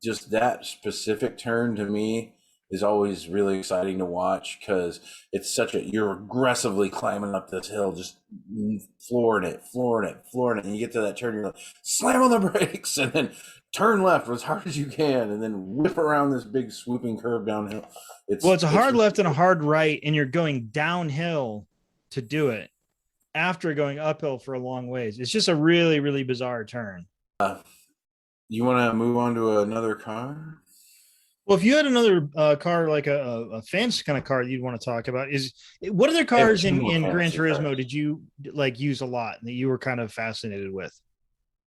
just that specific turn to me is always really exciting to watch because it's such a you're aggressively climbing up this hill, just flooring it, and you get to that turn, you're like, slam on the brakes, and then turn left as hard as you can, and then whip around this big swooping curve downhill. Well, it's a hard left and a hard right, and you're going downhill to do it after going uphill for a long ways. It's just a really, really bizarre turn. You want to move on to another car? Well, if you had another car like a fancy kind of car you'd want to talk about, is what other I have cars two more in Gran fantasy cars. Turismo did you like use a lot that you were kind of fascinated with?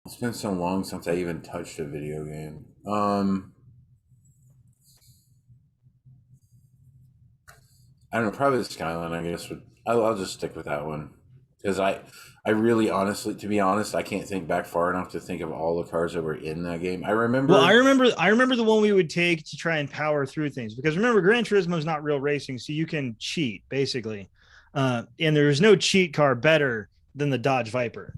It's been so long since I even touched a video game. I don't know, probably the Skyline. I guess I'll just stick with that one because I really honestly, to be honest, I can't think back far enough to think of all the cars that were in that game. I Well, remember. I remember the one we would take to try and power through things because remember Gran Turismo is not real racing, so you can cheat basically, and there's no cheat car better than the Dodge Viper.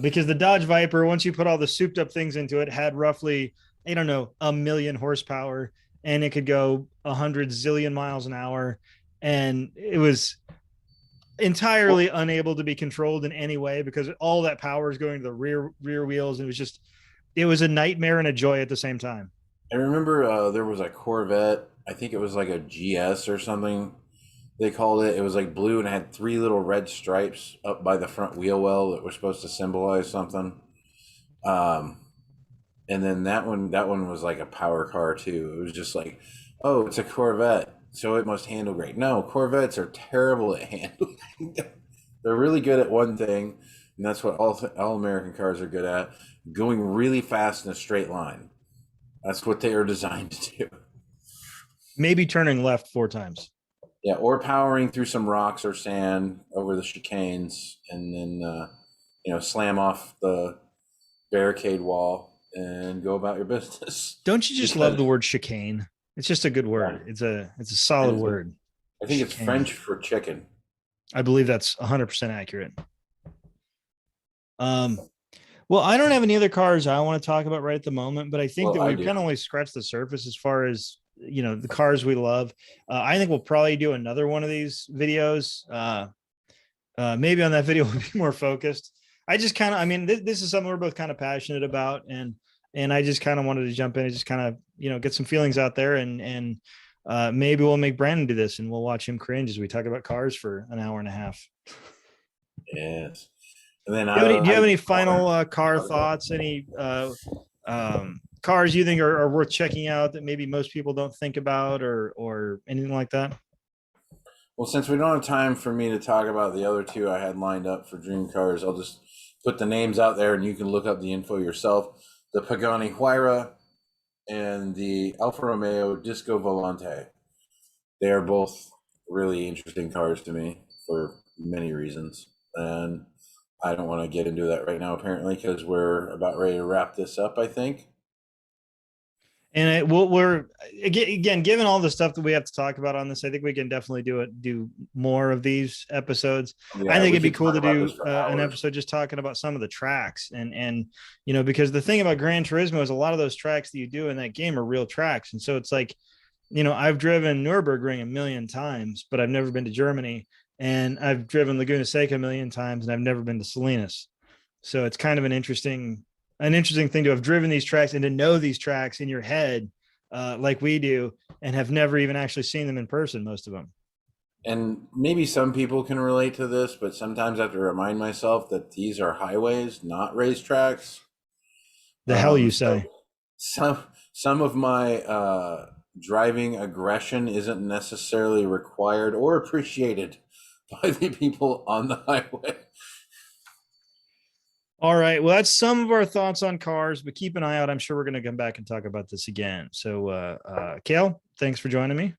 Because the Dodge Viper, once you put all the souped up things into it, had roughly, I don't know, 1,000,000 horsepower, and it could go 100 zillion miles an hour, and it was entirely unable to be controlled in any way because all that power is going to the rear wheels. And it was just, it was a nightmare and a joy at the same time. I remember there was a Corvette. I think it was like a GS or something. They called it. It was like blue and it had three little red stripes up by the front wheel well that were supposed to symbolize something. Um, and then that one was like a power car too. It was just like, oh, it's a Corvette, so it must handle great. No, Corvettes are terrible at handling. They're really good at one thing, and that's what all American cars are good at: going really fast in a straight line. That's what they are designed to do. Maybe turning left 4 times. Yeah, or powering through some rocks or sand over the chicanes, and then slam off the barricade wall and go about your business. Don't you just love Because the word chicane? It's just a good word. It's a and solid it's word. I think it's Chicane. French for chicken. I believe that's 100% accurate. Um, well, I don't have any other cars I want to talk about right at the moment, but I think Well, that I we've do. kind of only scratched the surface as far as the cars we love. I think we'll probably do another one of these videos. Maybe on that video we'll be more focused. I just kind of, I mean, this is something we're both kind of passionate about, and I just kind of wanted to jump in and just kind of get some feelings out there, and maybe we'll make Brandon do this, and we'll watch him cringe as we talk about cars for an hour and a half. Yes. And then Do you have I any final car thoughts? Any cars you think are worth checking out that maybe most people don't think about, or anything like that? well, since we don't have time for me to talk about the other two I had lined up for Dream Cars, I'll just put the names out there and you can look up the info yourself. The Pagani Huayra and the Alfa Romeo Disco Volante. They are both really interesting cars to me for many reasons. And I don't want to get into that right now, apparently, because we're about ready to wrap this up, I think. And we're again, given all the stuff that we have to talk about on this, I think we can definitely do more of these episodes. I Yeah, think we it'd be could cool talk to about this do for an hours. episode just talking about some of the tracks, and because the thing about Gran Turismo is a lot of those tracks that you do in that game are real tracks, and so it's like, I've driven Nürburgring 1,000,000 times, but I've never been to Germany, and I've driven Laguna Seca 1,000,000 times, and I've never been to Salinas. So it's kind of an interesting thing to have driven these tracks and to know these tracks in your head, like we do, and have never even actually seen them in person, most of them. And maybe some people can relate to this, but sometimes I have to remind myself that these are highways, not racetracks. The hell you So say? some of my driving aggression isn't necessarily required or appreciated by the people on the highway. All right. Well, that's some of our thoughts on cars, but keep an eye out. I'm sure we're going to come back and talk about this again. So, Kale, thanks for joining me.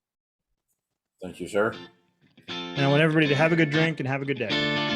Thank you, sir. And I want everybody to have a good drink and have a good day.